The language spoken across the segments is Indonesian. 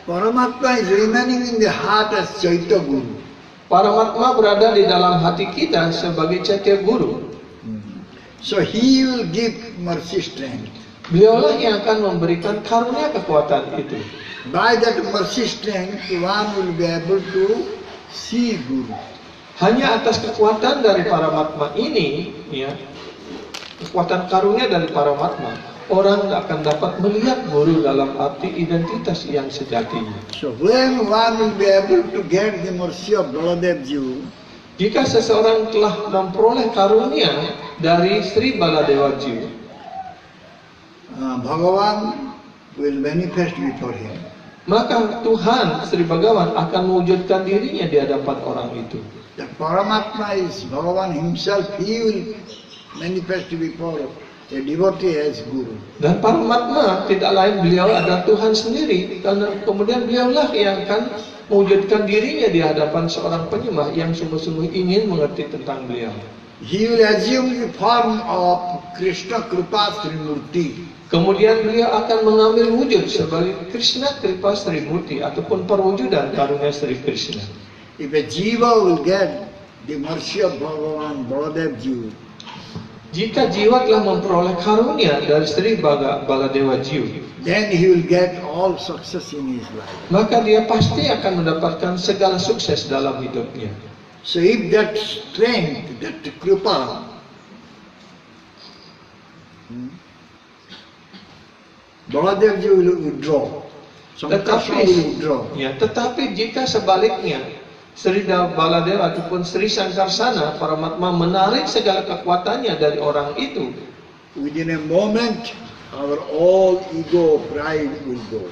Paramatma is remaining in the heart as Chaitya Guru. Paramatma berada di dalam hati kita sebagai Chaitya Guru. So he will give mercy strength. Beliaulah yang akan memberikan karunia kekuatan itu. By that mercy strength, one will be able to see Guru. Hanya atas kekuatan dari Paramatma ini, ya, kekuatan karunia dari Paramatma, orang akan dapat melihat Guru dalam arti identitas yang sejatinya. So when one will be able to get the mercy of Baladevji, Jika seseorang telah memperoleh karunia dari Sri Baladevji, Bhagavan will manifest before him. maka Tuhan Sri Bhagavan akan mewujudkan dirinya di hadapan orang itu. The Paramatma is Bhagavan himself, he will manifest before a devotee as Guru. Dan Paramatma tidak lain, beliau adalah Tuhan sendiri, dan kemudian beliaulah yang akan mewujudkan dirinya di hadapan seorang penyembah yang sungguh-sungguh ingin mengerti tentang beliau. He will assume the form of Krishna Kripa Srimurti. Kemudian beliau akan mengambil wujud sebagai Krishna Kripa Sri Murti ataupun perwujudan karunia Sri Krishna. If a jiva will get the mercy of Bhagavan Baladevji, Jika jiwa telah memperoleh karunia dari Sri Baladevji, then he will get all success in his life. maka dia pasti akan mendapatkan segala sukses dalam hidupnya. So if that strength, that kripa, Baladevji will withdraw. Sankarsana will withdraw. Tetapi jika sebaliknya Sri Baladeva ataupun Sri Sankarsana Paramatma menarik segala kekuatannya dari orang itu, Within a moment, our all ego, pride will go.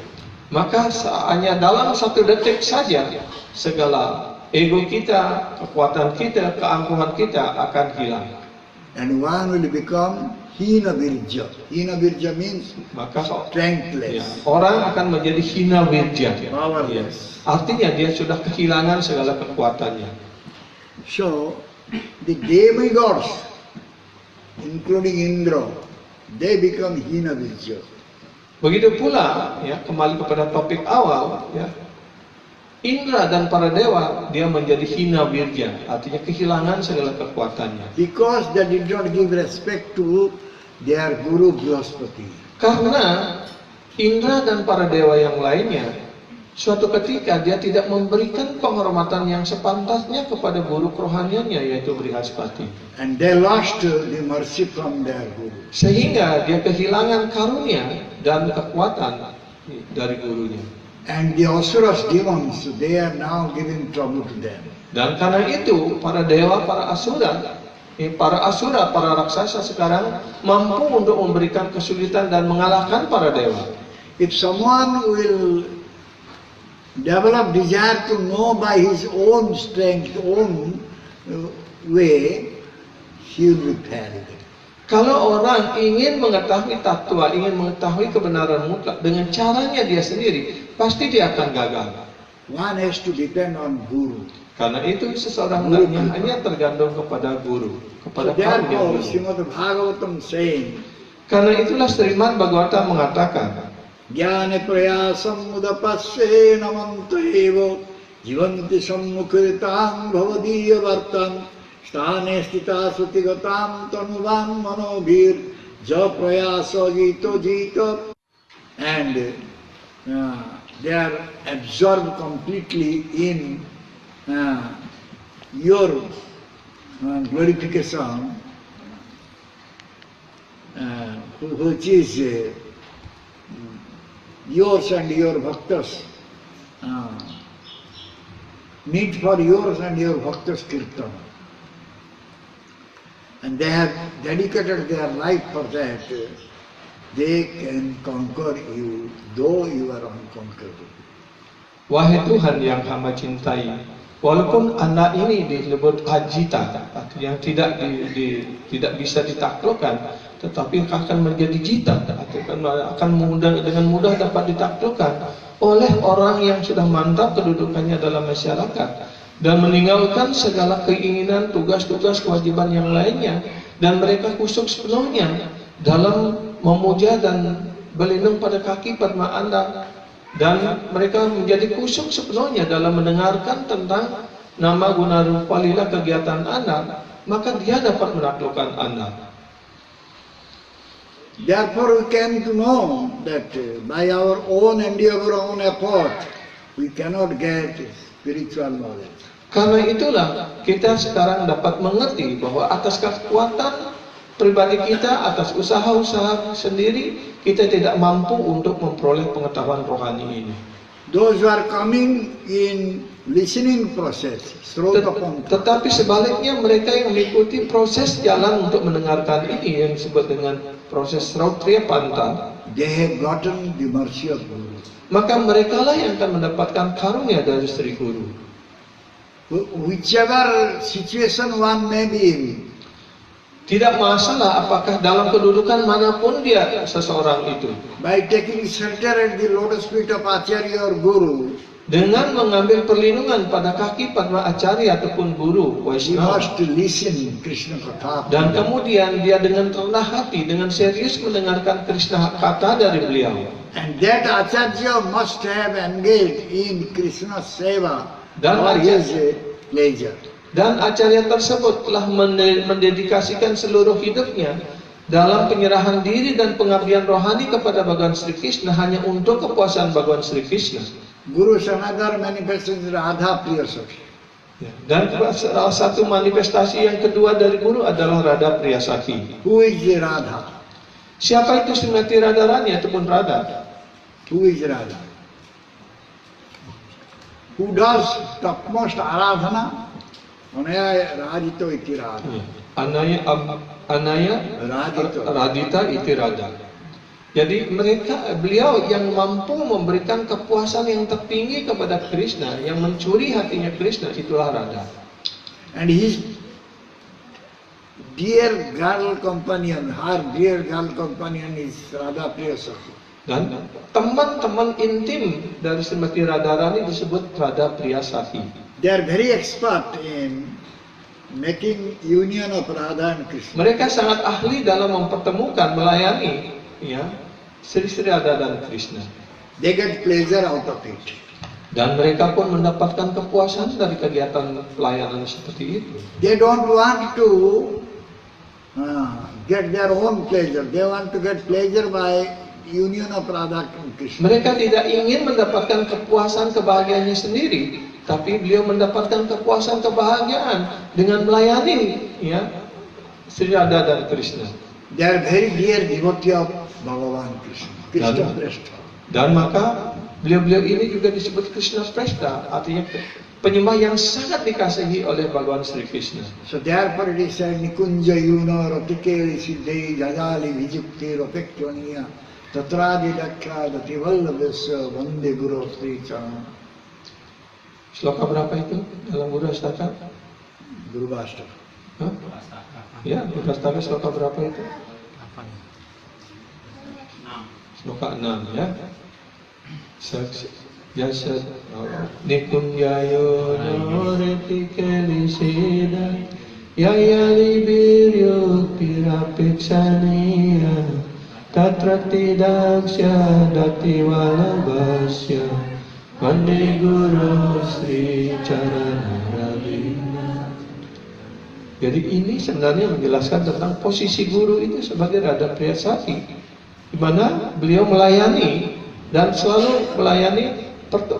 maka hanya dalam satu detik saja segala ego kita, kekuatan kita, keangkuhan kita akan hilang. And one will become Hina Virja. Hina Virja means Maka strengthless. orang akan menjadi hina wirja. Powerless. Artinya dia sudah kehilangan segala kekuatannya. So, the demigods, including Indra, they become Hina Virja. Begitu pula, ya, kembali kepada topik awal, ya, Indra dan para dewa dia menjadi hina wirja, artinya kehilangan segala kekuatannya. Because they did not give respect to their Guru Brihaspati. Karena Indra dan para dewa yang lainnya, suatu ketika dia tidak memberikan penghormatan yang sepantasnya kepada guru kerohaniannya, yaitu Brihaspati. And they lost the mercy from their Guru. Sehingga dia kehilangan karunia dan kekuatan dari gurunya. And the Asuras demons, they are now giving trouble to them. Dan karena itu para dewa, para asura, para raksasa sekarang mampu untuk memberikan kesulitan dan mengalahkan para dewa. If someone will develop desire to know by his own strength, own way, he will be failed. Kalau orang ingin mengetahui tattwa, ingin mengetahui kebenaran mutlak dengan caranya dia sendiri, pasti dia akan gagal. One has to depend on Guru. Karena itu seseorang Guru hanya tergantung kepada guru, kepada So karunia therefore, guru. Srimad Bhagavatam saying, Karena itulah Srimad Bhagavatam mengatakan, Jnana prayasam udapasya namantaevo jivanti sammukritam bhavadiya vartam stane stita sutigatam tanuvan manobhir ja prayasa jito jito. And they are absorbed completely in your glorification, which is yours and your bhaktas, meet for yours and your bhaktas kirtan. And they have dedicated their life for that. They can conquer you, though you are unconquerable. Wahai Tuhan yang hamba cintai, walaupun anak ini disebut ajita, yang tidak tidak bisa ditaklukkan, tetapi akan menjadi jita, akan dengan mudah dapat ditaklukkan oleh orang yang sudah mantap kedudukannya dalam masyarakat dan meninggalkan segala keinginan, tugas-tugas, kewajiban yang lainnya, dan mereka kusuk sepenuhnya dalam memuja dan berlindung pada kaki Padma Anda, dan mereka menjadi kusuk sepenuhnya dalam mendengarkan tentang nama guna rupa lila kegiatan Anda, maka dia dapat menaklukkan Anda. Therefore we came to know that by our own endeavor, own effort, we cannot get spiritual knowledge. Karena itulah kita sekarang dapat mengerti bahwa atas kekuatan pribadi kita, atas usaha-usaha sendiri, kita tidak mampu untuk memperoleh pengetahuan rohani ini. Those who are coming in listening process, tetapi sebaliknya mereka yang mengikuti proses jalan untuk mendengarkan ini yang disebut dengan proses Srautriya Panta, they have gotten the mercy of Guru. Maka mereka lah yang akan mendapatkan karunia dari Sri Guru. Whichever situation one may be in, tidak masalah apakah dalam kedudukan manapun dia seseorang itu, by taking shelter at the lotus feet of Acharya or Guru, dengan mengambil perlindungan pada kaki Padma Acharya ataupun Guru he Vaishnava, must listen Krishna Katha. dan kemudian dia dengan rendah hati, dengan serius mendengarkan Krishna kata dari beliau. And that Acharya must have engaged in Krishna Seva Dan for his pleasure. Dan Acharya tersebut telah mendedikasikan seluruh hidupnya dalam penyerahan diri dan pengabdian rohani kepada Bhagawan Sri Krishna hanya untuk kepuasan Bhagawan Sri Krishna. Guru Sanadar manifested Radha Priya Sakhi. Dan salah satu manifestasi yang kedua dari Guru adalah Radha Priya Sakhi. Who is the Radha? Siapa itu Srimati Radharani ataupun Radha? Who is Radha? Who does topmost aradhana? Anaya Radhito iti Radha. Anaya Radhita iti Radha. Jadi beliau yang mampu memberikan kepuasan yang tertinggi kepada Krishna, yang mencuri hatinya Krishna, itulah Radha. And his dear girl companion, her dear girl companion is Radha Priya Sakhi. Dan teman-teman intim dari Srimati Radharani disebut Radha Priya Sakhi. They are very expert in making union of Radha and Krishna. Mereka sangat ahli dalam mempertemukan, melayani, ya, Sri Radha dan Krishna. They get pleasure out of it. Dan mereka pun mendapatkan kepuasan dari kegiatan pelayanan seperti itu. They don't want to get their own pleasure. They want to get pleasure by union of Radha and Krishna. Mereka tidak ingin mendapatkan kepuasan kebahagiaannya sendiri, tapi beliau mendapatkan kepuasan kebahagiaan dengan melayani, ya, Sri Radha dan Krishna. They are very dear devotee of Bhagavan Krishna. Krishna Prashta. Dan maka beliau-beliau ini juga disebut Krishna Prashta, artinya penyembah yang sangat dikasihi oleh Bhagawan Sri Krishna. So therefore it is said Nikunja Yuna Ratikeli Siddhei Jajali Vijukti Rapektvaniya Tatradi Dakha Dati Vallabhasya Vande Guru Sri Chana. Sloka berapa itu dalam Guru Astaka? Guru Astaka. Hah? Ya, Guru Astaka sloka berapa itu? 6. Sloka 6, ya. Jasa Nikunjayo Noretikeli Sida Yayali Biryukti Rapiksaniya Tatrati Daksya Dati Valabhasya Vande Guru Sri Charana Ravina. Jadi ini sebenarnya menjelaskan tentang posisi guru itu sebagai Radha Priya Sakhi, di mana beliau melayani dan selalu melayani,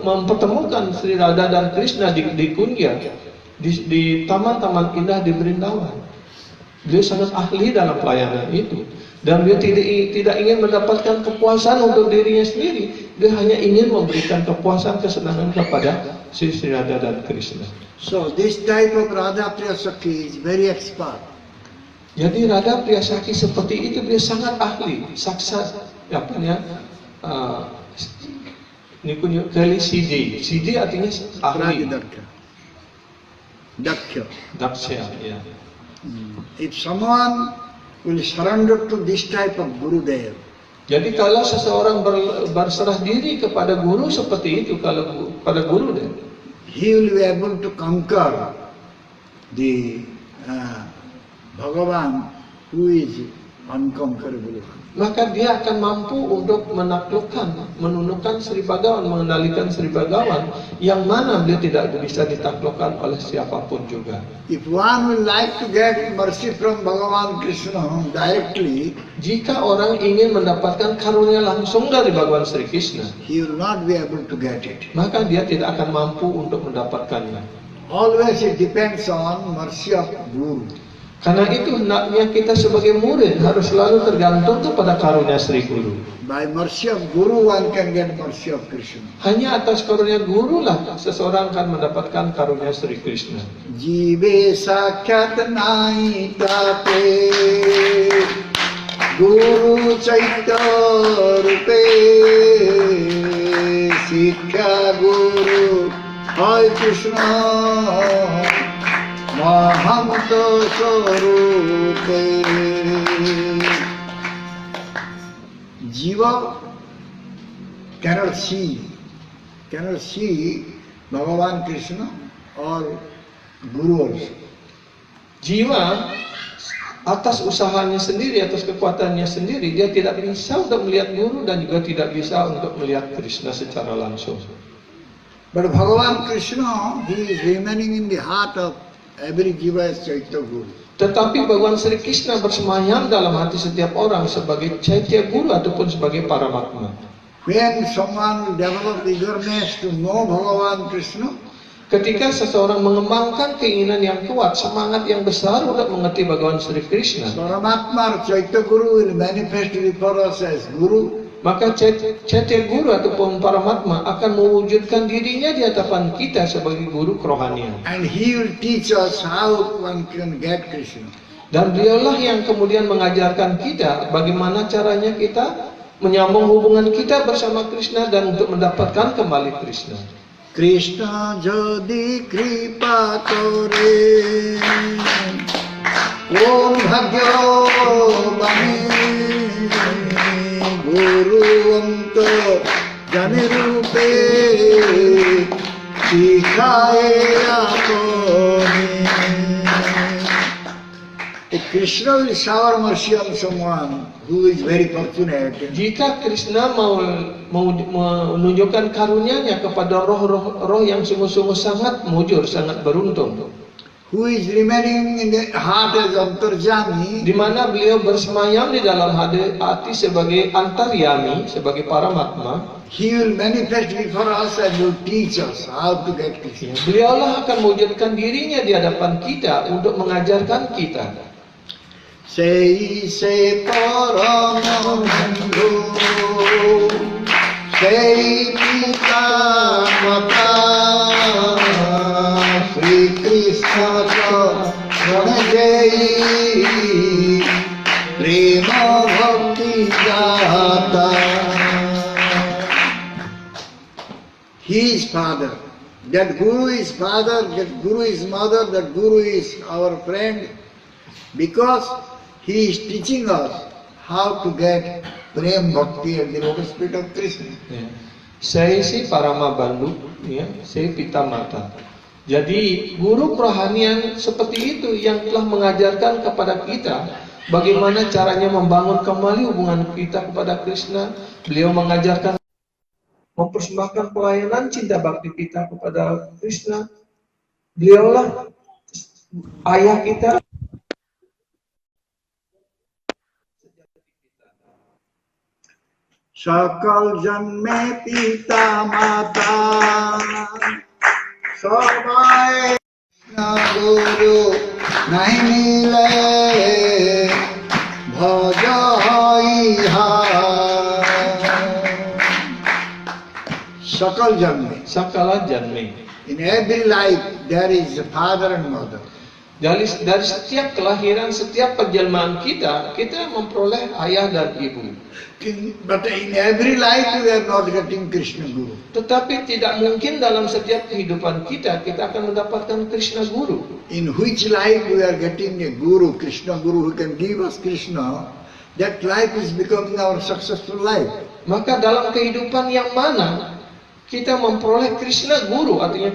mempertemukan Sri Radha dan Krishna di Kunja, di taman-taman indah di Brindawan. Beliau sangat ahli dalam pelayanan itu, dan beliau tidak ingin mendapatkan kepuasan untuk dirinya sendiri. Dia hanya ingin memberikan kepuasan, kesenangan kepada si Sri Radha dan Krishna. So this type of Radha Priya Sakhi is very expert. Jadi Radha Priya Sakhi seperti itu dia sangat ahli, saksat, apa ya? Ini punya kali CD. CD artinya ahli. Daksha. Daksha, ya. If someone will surrender to this type of Gurudev, jadi kalau seseorang berserah diri kepada guru seperti itu, kalau pada guru dia, he will be able to conquer the Bhagavan who is unconquerable. maka dia akan mampu untuk menaklukkan, menundukkan Sri Bhagavan, mengendalikan Sri Bhagavan, yang mana beliau tidak bisa ditaklukkan oleh siapapun juga. If one will like to get mercy from Bhagavan Krishna directly, jika orang ingin mendapatkan karunia langsung dari Bhagavan Sri Krishna, he will not be able to get it. maka dia tidak akan mampu untuk mendapatkannya. Always it depends on mercy of Guru. Karena itu hendaknya kita sebagai murid harus selalu tergantung kepada karunia Sri Guru. By mercy of Guru one can get mercy of Krishna. Hanya atas karunia Guru lah seseorang akan mendapatkan karunia Sri Krishna. Jive sakyat nai tape Guru chaitya rupe Sikha Guru Hai Krishna Mahamta Swarupe. Jiva cannot see Bhagavan Krishna or Guru also. Jiwa atas usahanya sendiri, atas kekuatannya sendiri, dia tidak bisa untuk melihat Guru dan juga tidak bisa untuk melihat Krishna secara langsung. But Bhagavan Krishna, he is remaining in the heart of every jiva as Chaitya Guru. Tetapi Bhagavan Sri Krishna bersemayam dalam hati setiap orang sebagai Chaitya Guru ataupun sebagai Paramatma. When someone will develop eagerness to know Bhagavan Krishna, ketika seseorang mengembangkan keinginan yang kuat, semangat yang besar untuk mengerti Bhagavan Sri Krishna, Paramatma or Chaitya Guru will manifest before us as Guru. maka Chaitya Guru ataupun Paramatma akan mewujudkan dirinya di hadapan kita sebagai guru kerohanian. And he will teach us how one can get Krishna. Dan beliaulah yang kemudian mengajarkan kita bagaimana caranya kita menyambung hubungan kita bersama Krishna dan untuk mendapatkan kembali Krishna. Krishna jodi kripa kore Om bhagyo bani Guru anta jani rupe Sikhaye apone. If Krishna will shower mercy on someone who is very fortunate, Jika Krishna mau menunjukkan karunia-Nya kepada roh-roh yang sungguh-sungguh sangat mujur, sangat beruntung, who is remaining in the heart as Antarjami, di mana beliau bersemayam di dalam hati sebagai antaryami, sebagai Paramatma, he will manifest before us and will teach us how to get Krishna. beliaulah akan mewujudkan dirinya di hadapan kita untuk mengajarkan kita. Sei se param bandhu, sei pita mata, Sri Krishna pranajai, prema bhakti data. He is father. That Guru is father, that Guru is mother, that Guru is our friend, because he is teaching us how to get prem bhakti at the lotus feet of Krishna. Saya si Parama Bandhu, ya, saya Pita Mata. Jadi guru kerohanian seperti itu yang telah mengajarkan kepada kita bagaimana caranya membangun kembali hubungan kita kepada Krishna. Beliau mengajarkan mempersembahkan pelayanan cinta bakti kita kepada Krishna. Beliaulah ayah kita. Sakal janme pita mata, samay na guru nahi mile, bhaja hai ha. Sakal Janme. Sakala janme. In every life there is a father and mother. Dari setiap kelahiran, setiap penjelmaan kita memperoleh ayah dan ibu. But in every life we are not getting Krishna Guru. Tetapi tidak mungkin dalam setiap kehidupan kita akan mendapatkan Krishna Guru. In which life we are getting a Guru, Krishna Guru, who can give us Krishna, that life is becoming our successful life. Maka dalam kehidupan yang mana kita memperoleh Krishna Guru, artinya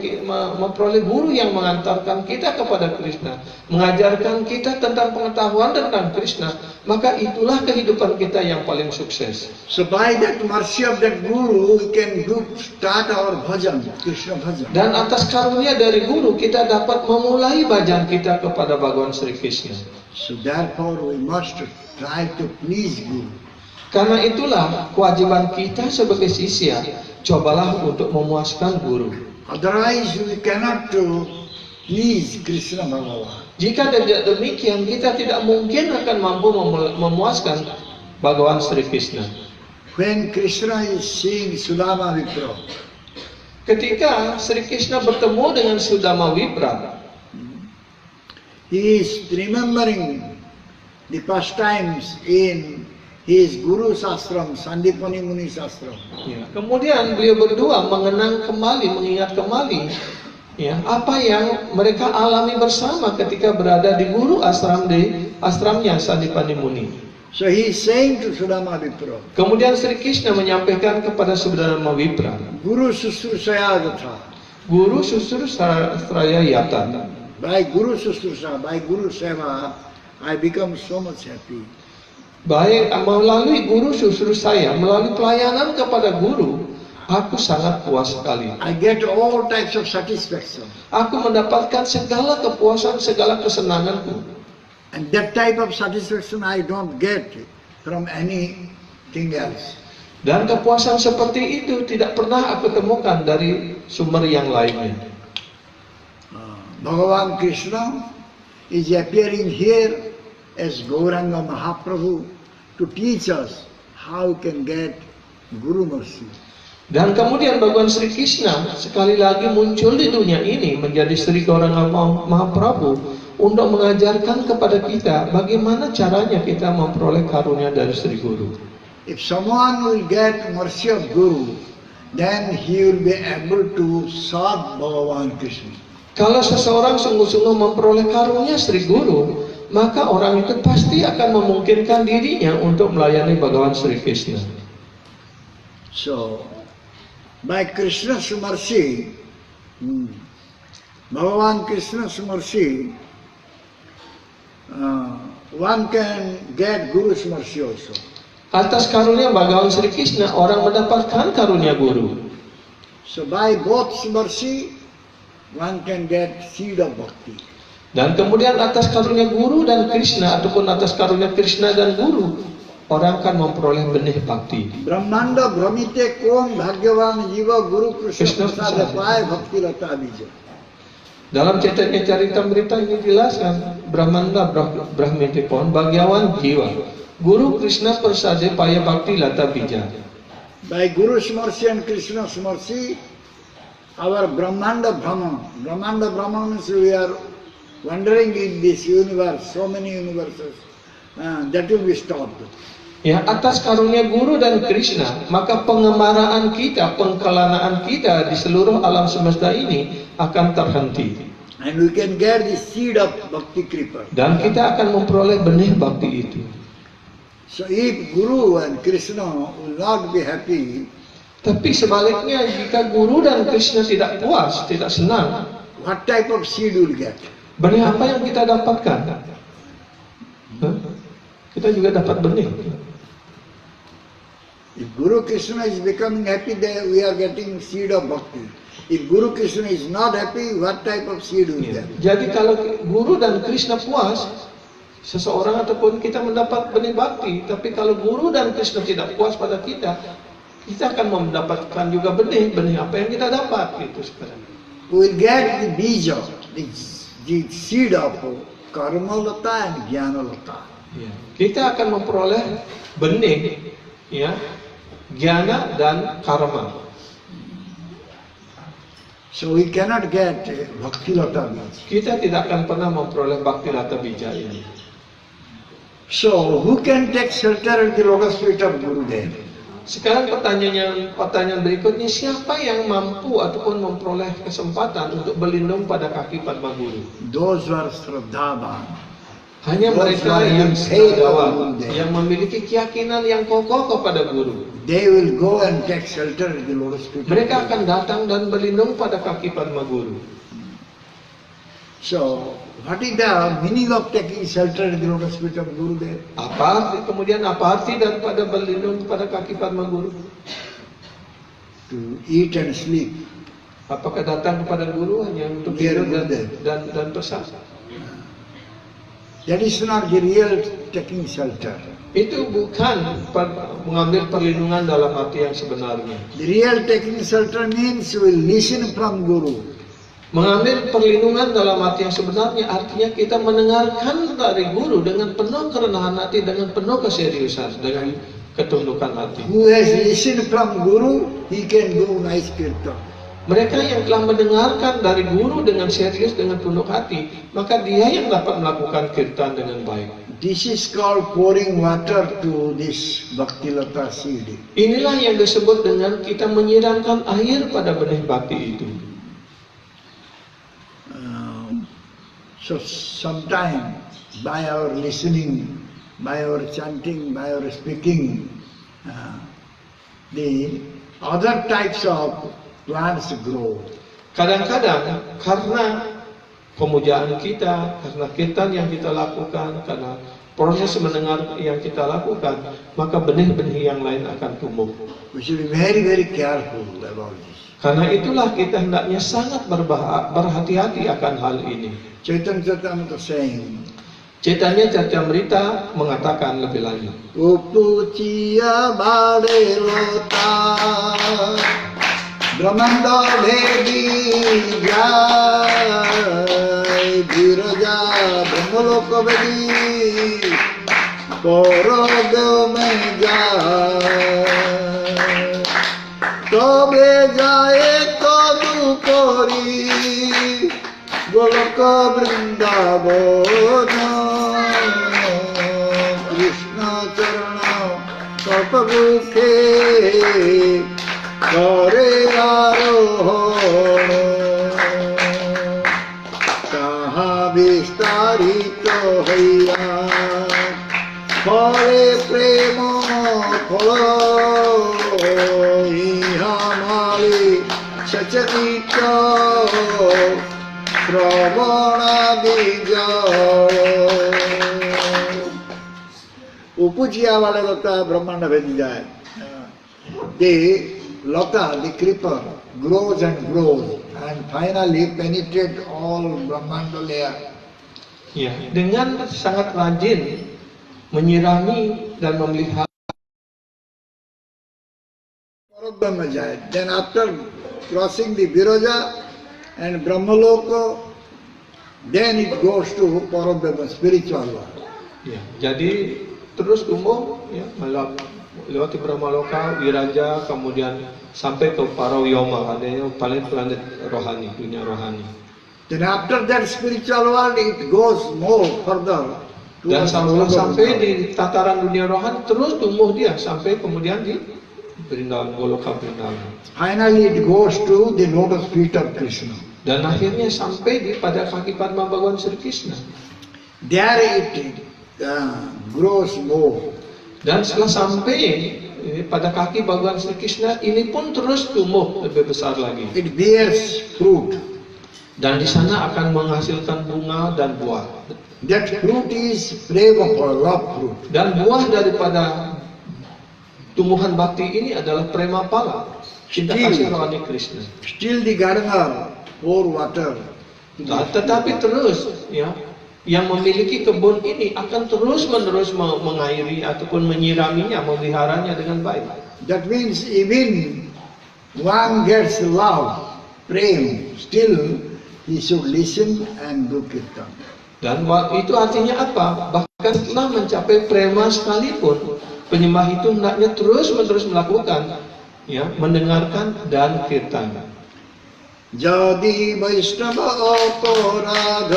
memperoleh guru yang mengantarkan kita kepada Krishna, mengajarkan kita tentang pengetahuan tentang Krishna, maka itulah kehidupan kita yang paling sukses. So by that mercy of that Guru, we can start our bhajan, Krishna bhajan. Dan atas karunia dari guru, kita dapat memulai bhajan kita kepada Bhagawan Sri Krishna. So therefore we must try to please Guru. Karena itulah kewajiban kita sebagai sisya, cobalah untuk memuaskan guru. Otherwise we cannot please Krishna Bhagavan. Jika tidak demikian, kita tidak mungkin akan mampu memuaskan Bhagawan Sri Krishna. When Krishna is seeing Sudama Vipra, Ketika Sri Krishna bertemu dengan Sudama Wipra, he is remembering the pastimes in his Guru's ashram, Sandipani Muni's ashram. ya, kemudian beliau berdua mengingat kembali ya, apa yang mereka alami bersama ketika berada di guru ashramnya Sandipani Muni. So he is saying to Sudama Vipra, Kemudian Sri Krishna menyampaikan kepada Sudama Wipra, Guru Susrusaya Gatha. Guru Susur Saraya Yata. By Guru Susrusa, by Guru Seva, I become so much happy. Baik, melalui guru susur saya, melalui pelayanan kepada guru, aku sangat puas sekali. I get all types of satisfaction. Aku mendapatkan segala kepuasan, segala kesenanganku. And that type of satisfaction I don't get from anything else. Dan kepuasan seperti itu tidak pernah aku temukan dari sumber yang lainnya. Bhagavan Krishna is appearing here as Gauranga Mahaprabhu to teach us how we can get Guru mercy. Dan kemudian Bhagawan Sri Krishna sekali lagi muncul di dunia ini menjadi Sri Gauranga Mahaprabhu untuk mengajarkan kepada kita bagaimana caranya kita memperoleh karunia dari Sri Guru. If someone will get mercy of Guru, then he will be able to serve Bhagavan Krishna. Kalau seseorang sungguh-sungguh memperoleh karunia Sri Guru, maka orang itu pasti akan memungkinkan dirinya untuk melayani Bhagawan Sri Krishna. So, by Krishna's mercy, Bhagavan Krishna's mercy, one can get Guru's mercy also. Atas karunia Bhagawan Sri Krishna, orang mendapatkan karunia guru. So, by both mercy, one can get seed of bhakti. Dan kemudian atas karunia guru dan Krishna, ataupun atas karunia Krishna dan guru, orang akan memperoleh benih bakti. Brahmanda Brahmite Kom Bhagyavan Jiva Guru Krishna Prasada Pai Bhakti Lata Bija. Dalam Chaitanya Charitamrita ini dijelaskan, Brahmanda Brahmite Kom Bhagyavan Jiva Guru Krishna Prasada Pai Bhakti Lata Bija. By Guru's mercy and Krishna's mercy, our Brahmanda Brahman means we are wandering in this universe, so many universes, that will be stopped. Ya, atas karunia guru dan Krishna, maka pengemaraan kita, pengkelanaan kita di seluruh alam semesta ini akan terhenti. And we can get the seed of Bhakti Kripa. Dan kita akan memperoleh benih bakti itu. So if Guru and Krishna will not be happy, tapi sebaliknya, jika guru dan Krishna tidak puas, tidak senang, what type of seed we will get? benih apa yang kita dapatkan? Kita juga dapat benih. If Guru Krishna is becoming happy, then we are getting seed of bhakti. If Guru Krishna is not happy, what type of seed we get? Jadi kalau guru dan Krishna puas, seseorang ataupun kita mendapat benih bakti. Tapi kalau guru dan Krishna tidak puas pada kita akan mendapatkan juga benih apa yang kita dapat gitu sekarang. We will get the bija, the seed of karma lata and jnana lata. Ya. Kita akan memperoleh benih, ya, jnana dan karma. So we cannot get Bhakti Lata Bija. Kita tidak akan pernah memperoleh Bhakti Lata Bija ini. So who can take shelter at the lotus feet of Gurudev? Sekarang pertanyaan berikutnya, siapa yang mampu ataupun memperoleh kesempatan untuk berlindung pada kaki Padma Guru? Those who are Shraddhavan. Hanya mereka yang sadagawa, yang memiliki keyakinan yang kokoh kepada Guru. They will go and take shelter at the lotus feet. Mereka akan datang dan berlindung pada kaki Padma Guru. So, what is the meaning of taking shelter at the lotus feet of Gurudev? Apa arti daripada berlindung pada kaki Padma Guru? To eat and sleep. Apakah datang kepada Guru hanya untuk Biar tidur Gurudev. dan pesan? That is not the real taking shelter. Itu bukan mengambil perlindungan dalam arti yang sebenarnya. The real taking shelter means we will listen from Guru. Mengambil perlindungan dalam arti yang sebenarnya artinya kita mendengarkan dari Guru dengan penuh kerenahan hati, dengan penuh keseriusan, dengan ketundukan hati. Who has listened from Guru, he can do nice kirtan. Mereka yang telah mendengarkan dari Guru dengan serius, dengan penuh hati, maka dia yang dapat melakukan kirtan dengan baik. This is called pouring water to this Bhakti Lata seed. Inilah yang disebut dengan kita menyiramkan air pada benih bakti itu. So sometimes by our listening, by our chanting, by our speaking, the other types of plants grow. Kadang-kadang karena pemujaan kita, karena kirtan yang kita lakukan, karena proses mendengar yang kita lakukan, maka benih-benih yang lain akan tumbuh. We should be very, very careful about this. Karena itulah kita hendaknya sangat berhati-hati akan hal ini. Chaitanya Charitamrita saying, Chaitanya Charitamrita mengatakan lebih lanjut. Upuchiya bade lota Brahmanda bhedi jai Viraja brahmaloka bhedi Paraga me jai Tobe jaye tadu kori Goloka Vrindavana Krishna Charana Kapagukhe Kare Arohana Kaha Vistarito Haiya Phale Prema Phala Ihamali Sacharita Pravana Dijaya Upujiya wale lata Brahmanda Vedijaya. The lata, the creeper, grows and grows and finally penetrate all Brahmanda layer. Ya, dengan sangat rajin menyirami dan memelihara. Parabrahma Jaya. Then after crossing the Viraja and Brahmaloka, then it goes to Parabrahma, spiritual world. Ya, jadi terus tumbuh ya, melewati Brahmaloka, Viraja, kemudian sampai ke Paravyoma, adanya planet-planet rohani, dunia rohani. Then after that spiritual world, it goes more further. Dan sampai di tataran dunia rohani, terus tumbuh dia sampai kemudian di Vrindavan, Goloka Vrindavan. Finally, it goes to the lotus feet of Krishna. Dan akhirnya sampai di pada kaki Padma Bhagawan Sri Krishna. There it grows more. Dan setelah sampai pada kaki Bhagawan Sri Krishna, ini pun terus tumbuh lebih besar lagi. It bears fruit. Dan di sana akan menghasilkan bunga dan buah. That fruit is prema or love fruit. Dan buah daripada tumbuhan bakti ini adalah prema pala, cinta kasih rohani Krishna. Still the gardener pour water. Nah, tetapi terus ya, yang memiliki kebun ini akan terus-menerus mengairi ataupun menyiraminya, memeliharanya dengan baik. That means even one gets love, prema, still he should listen and do kirtan. Dan itu artinya apa? Bahkan setelah mencapai prema sekalipun, penyembah itu hendaknya terus-menerus melakukan, ya, mendengarkan dan kirtan. যদি বৈষ্ণব অপরাধ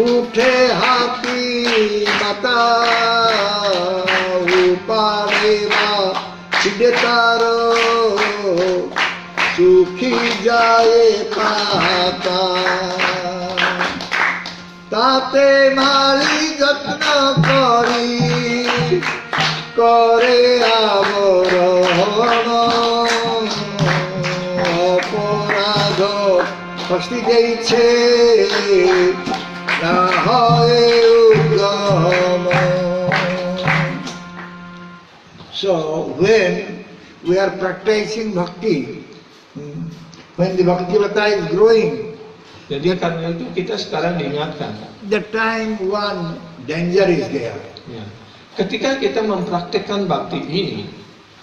উঠে হাতি মাতা উপারে বা ছিড়ে তার সুখী যায় পাতা তাতে মালি যত্ন করি করে আবরণ অপরাধ শাস্তি দিয়েছে না হয় উদ্যম। So when we are practicing bhakti, when the bhakti lata is growing, Jadi karena itu kita sekarang diingatkan. the time one danger is there. Ya. Ketika kita mempraktikkan bakti ini,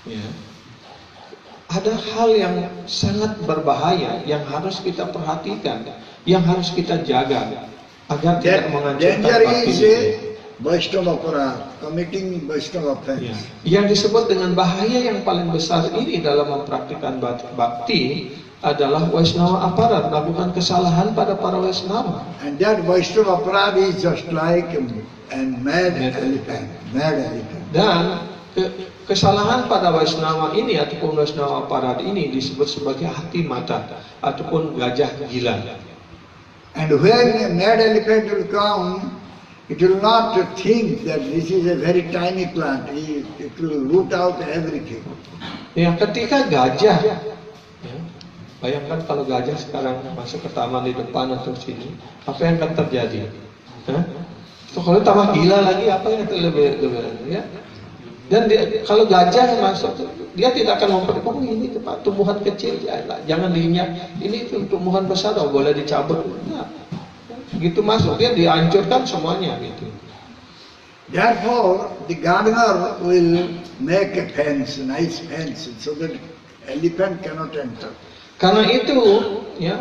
ya, ada hal yang sangat berbahaya yang harus kita perhatikan, yang harus kita jaga agar tidak That menghancurkan danger bakti is ini. Vaishnava aparadh, committing Vaishnava Ya. offense. Yang disebut dengan bahaya yang paling besar ini dalam mempraktikkan bakti adalah Vaishnava aparat, melakukan kesalahan pada para Vaishnava. And that Vaishnava aparadh is just like a mad elephant. Mad elephant. Dan kesalahan pada Vaishnava ini ataupun Vaishnava aparat ini disebut sebagai hati mata ataupun gajah gila. And when a mad elephant will come, it will not think that this is a very tiny plant. It will root out everything. Ya, ketika gajah, ya, bayangkan kalau gajah sekarang masuk ke taman di depan atau sini, apa yang akan terjadi? Hah? So, kalau tambah gila lagi, apa yang akan lebih ya? Dan kalau gajah masuk, dia tidak akan memperkong ini tempat tumbuhan kecil, ya, jangan diinjak. Ini tumbuhan besar, oh, boleh dicabut. Nah, begitu masuk dia dihancurkan semuanya gitu. Therefore, the gardener will make a fence, a nice fence, so that elephant cannot enter. Karena itu, ya,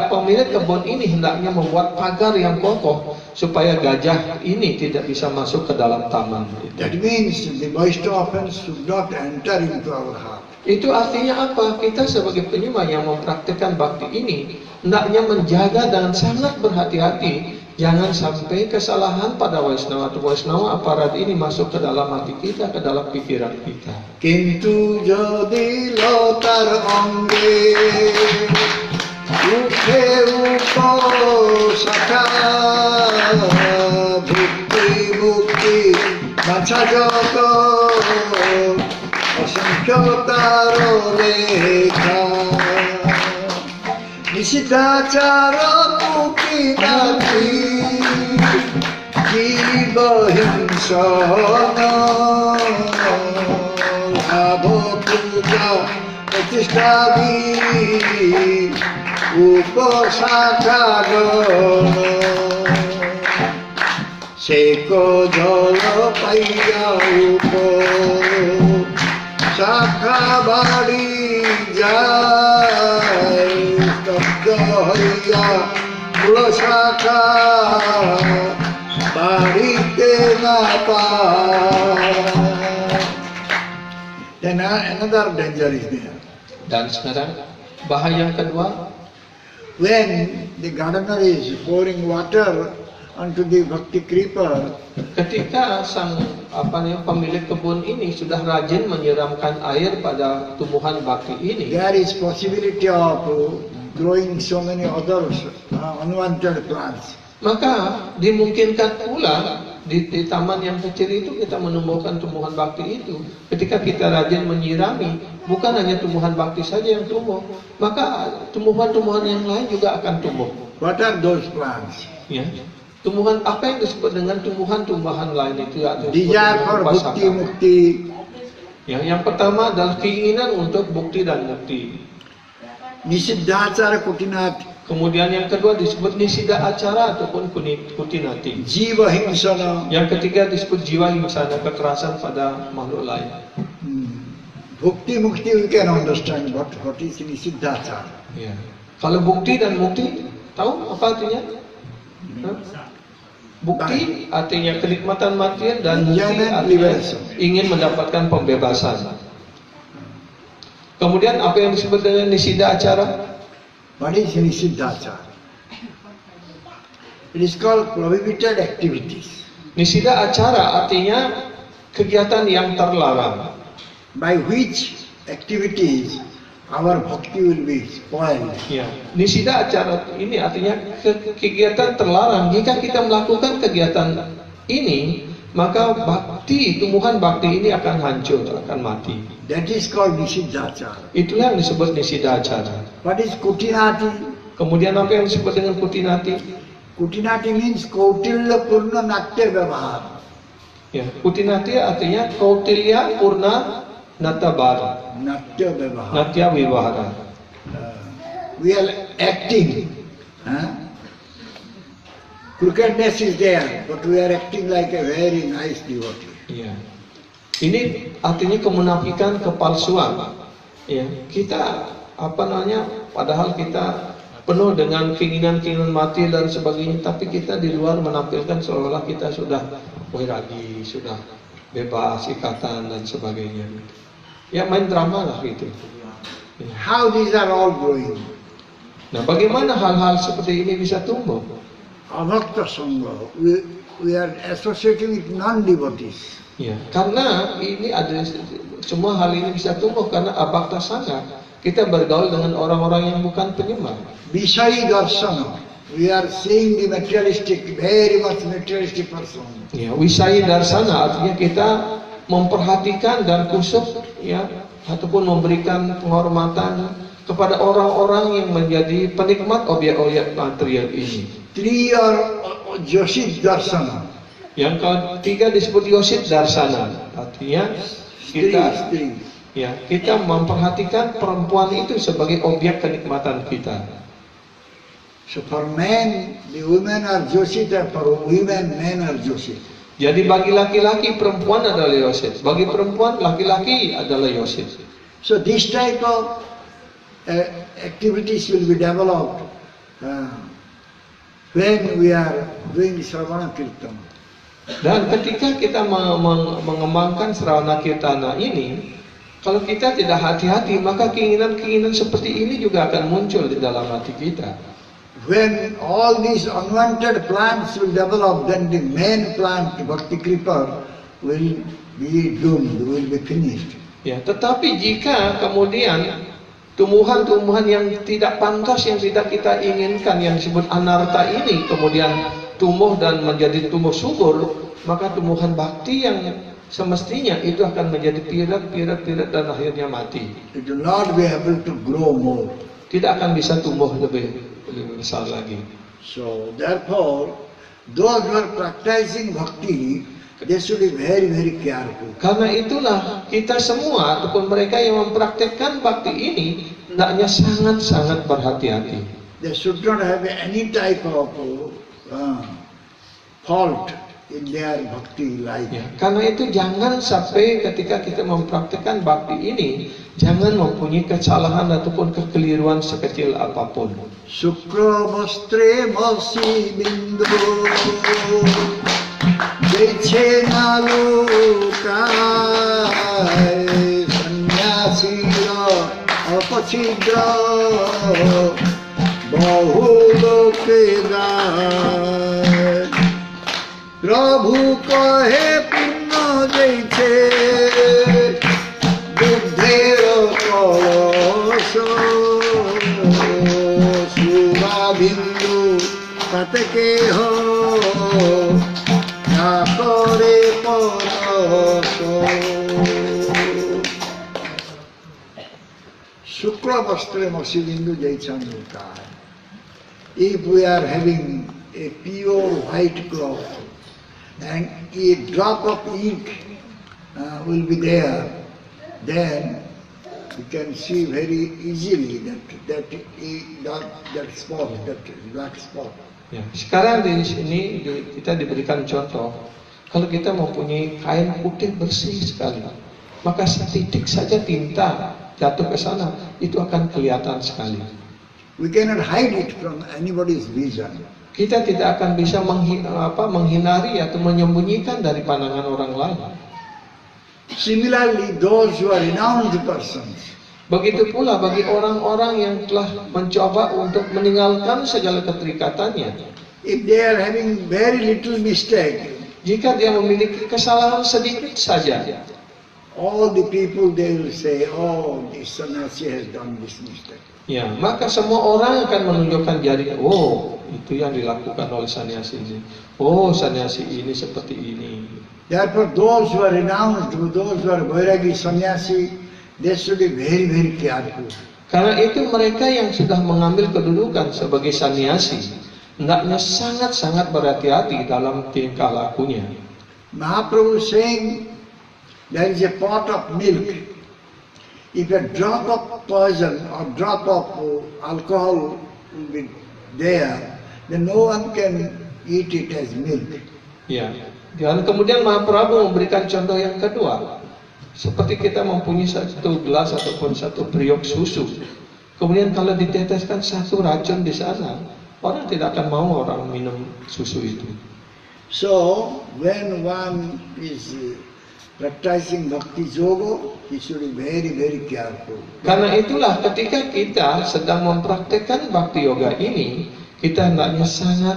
pemilik kebun ini hendaknya membuat pagar yang kokoh supaya gajah ini tidak bisa masuk ke dalam taman. That means the Vaishnava offense should not enter into our heart. Itu artinya apa? Kita sebagai penyembah yang mempraktikkan bakti ini hendaknya menjaga dengan sangat berhati-hati jangan sampai kesalahan pada Vaishnava atau Vaishnava aparat ini masuk ke dalam hati kita, ke dalam pikiran kita. Kintu jodi lotar onge uke uposaka bhukti mukti bacha joto asankhya taro lekha Nishidachara Pukinati Jiva Himsana Abho Puja Pratishthavi Upasakagana Seko Jala Paya Upo Sakhabadi Jai Hariya Mula Shaka Barite Napa. Then another danger is there. Dan sekarang bahaya yang kedua, When the gardener is pouring water onto the bhakti creeper, ketika sang pemilik kebun ini sudah rajin menyiramkan air pada tumbuhan bakti ini, there is possibility of growing so many other unwanted plants. maka dimungkinkan pula di taman yang kecil itu kita menumbuhkan tumbuhan bakti itu. Ketika kita rajin menyirami, bukan hanya tumbuhan bakti saja yang tumbuh, maka tumbuhan-tumbuhan yang lain juga akan tumbuh. What are those plants? Ya. Tumbuhan apa yang disebut dengan tumbuhan-tumbuhan lain itu? Desire for bhakti mukti. Ya, yang pertama adalah keinginan untuk bukti dan mukti. Nisiddhachara kutinati. Kemudian yang kedua disebut nisida acara ataupun kutinati. Jiva himsana. Yang ketiga disebut jiwa himsana, kekerasan pada makhluk lain. Bhakti mukti we can understand what is nisiddhachara. Ya. Kalau bukti dan mukti, tahu apa artinya? Bukti artinya kenikmatan matian dan mukti artinya ingin mendapatkan pembebasan. Kemudian apa yang disebut dengan nisida acara? What is Nisiddhachara? It is called prohibited activities, Nisida acara artinya kegiatan yang terlarang, by which activities our bhakti will be spoiled. ya. Nisida acara ini artinya kegiatan terlarang. Jika kita melakukan kegiatan ini, maka bakti, tumbuhan bakti ini akan hancur, akan mati. That is called Nisiddhachara. Itulah yang disebut nisida acara. What is Kutinati? Kemudian apa yang disebut dengan kutinati? Kutinati means Kautilya Purna Natya Vyavahara. Ya, kutinati artinya kautilya purna natabara, Natya Vyavahara. natya vivahara. We are acting. Crookedness is there, but we are acting like a very nice devotee. Ya. Ini artinya kemunafikan, kepalsuan. Ya, kita padahal kita penuh dengan keinginan-keinginan mati dan sebagainya, tapi kita di luar menampilkan seolah-olah kita sudah wairagi, sudah bebas ikatan dan sebagainya. Ya, main drama lah gitu. Ya. How these are all growing? Nah, bagaimana hal-hal seperti ini bisa tumbuh? Abhakta Sangha, we are associating with non-devotees. Ya, karena ini ada semua hal ini bisa tumbuh karena abhakta sangha. Kita bergaul dengan orang-orang yang bukan penyembah. Vishayi Darsana, we are seeing the materialistic, very much materialistic person. Ya, wisai darsana artinya kita memperhatikan dan kusuk, ya, ataupun memberikan penghormatan kepada orang-orang yang menjadi penikmat objek-objek material ini. Three are Yoshit Darsana. Yang ketiga disebut yosit darsana, artinya kita, ya, kita memperhatikan perempuan itu sebagai objek kenikmatan kita. So for men, the women are Yoshit, and for women, men are Yoshit. Jadi bagi laki-laki perempuan adalah yosit, bagi perempuan laki-laki adalah yosit. So this type of activities will be developed when we are doing Sravana Kirtana. Dan ketika kita mengembangkan Sravana Kirtana ini, kalau kita tidak hati-hati, maka keinginan-keinginan seperti ini juga akan muncul di dalam hati kita. When all these unwanted plants will develop, then the main plant, Bhakti Kripa, will be doomed, will be finished. Ya, tetapi jika kemudian tumbuhan-tumbuhan yang tidak pantas, yang tidak kita inginkan, yang disebut anarta ini kemudian tumbuh dan menjadi tumbuh subur, maka tumbuhan bakti yang semestinya itu akan menjadi pirat dan akhirnya mati. It will not be able to grow more. Tidak akan bisa tumbuh lebih besar lagi. So therefore, those who are practicing bhakti, they should be very, very careful. Karena itulah kita semua ataupun mereka yang mempraktekkan bakti ini hendaknya sangat-sangat berhati-hati. They should not have any type of fault in their bhakti life. Ya, karena itu jangan sampai ketika kita mempraktekkan bakti ini, jangan mempunyai kesalahan ataupun kekeliruan sekecil apapun. Shukra vastre masi bindu jeche nalukai sanyasira apasidra bahuloke gaye Prabhu kahe punna jaiche buddhera kalaso sura bindu patake ho nakore paraso. Shukla vastre masi bindu jaichandukai. If we are having a pure white cloth, and a drop of ink will be there, then we can see very easily that spot, that black spot. Ya, sekarang di sini kita diberikan contoh, kalau kita mempunyai kain putih bersih sekali, maka setitik saja tinta jatuh ke sana, itu akan kelihatan sekali. We cannot hide it from anybody's vision. Kita tidak akan bisa menghindari atau menyembunyikan dari pandangan orang lain. Similarly, those who are renowned persons, Begitu pula bagi orang-orang yang telah mencoba untuk meninggalkan segala keterikatannya. If they are having very little mistake, Jika dia memiliki kesalahan sedikit saja, all the people they will say, oh, this sannyasi has done this mistake. ya, maka semua orang akan menunjukkan jari, oh, itu yang dilakukan oleh sannyasi ini. Oh, sannyasi ini seperti ini. Therefore, those who are renounced, those who are vairagi sannyasi, they should be very, very careful. Karena itu mereka yang sudah mengambil kedudukan sebagai sannyasi, hendaknya sangat-sangat berhati-hati dalam tingkah lakunya. Mahaprabhu is saying, there is a pot of milk. If a drop of poison or drop of alcohol will be there, then no one can eat it as milk. Ya. Dan kemudian Mahaprabhu memberikan contoh yang kedua. Seperti kita mempunyai satu gelas ataupun satu periuk susu. Kemudian kalau diteteskan satu racun di sana, orang tidak akan mau orang minum susu itu. So, when one is practicing bhakti yoga, he should be very, very careful. Karena itulah ketika kita sedang mempraktekkan bhakti yoga ini, kita hendaknya sangat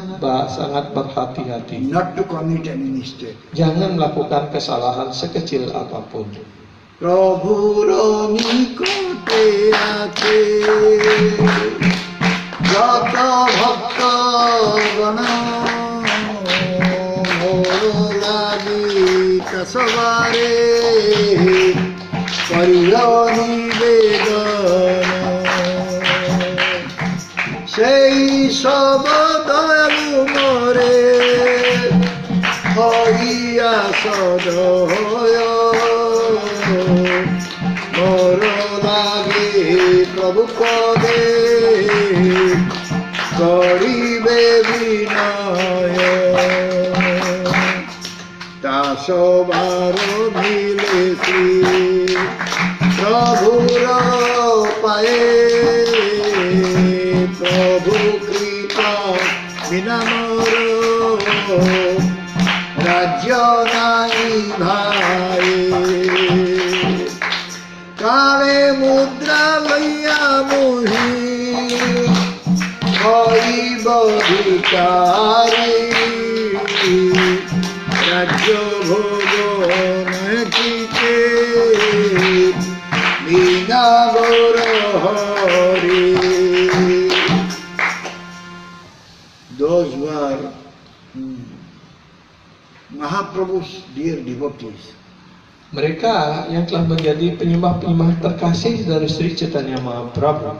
berhati-hati. Not to commit any mistake. Jangan melakukan kesalahan sekecil apapun. Prabhur nikote ate jata bhakta gana lagi kasavare parirani vedana sei sabadalu more hariya sadaya moro lage prabhu pade karibe vinaya tasavaro bhile sri prabhura paye prabhu kripa vinamoro rajya nai bhai kale mudra laya mohi koi bodhikari rajya bhogo nakite vinamoro hari. Those who are Mahaprabhu's dear devotees, Mereka yang telah menjadi penyembah-penyembah terkasih dari Sri Chaitanya Mahaprabhu,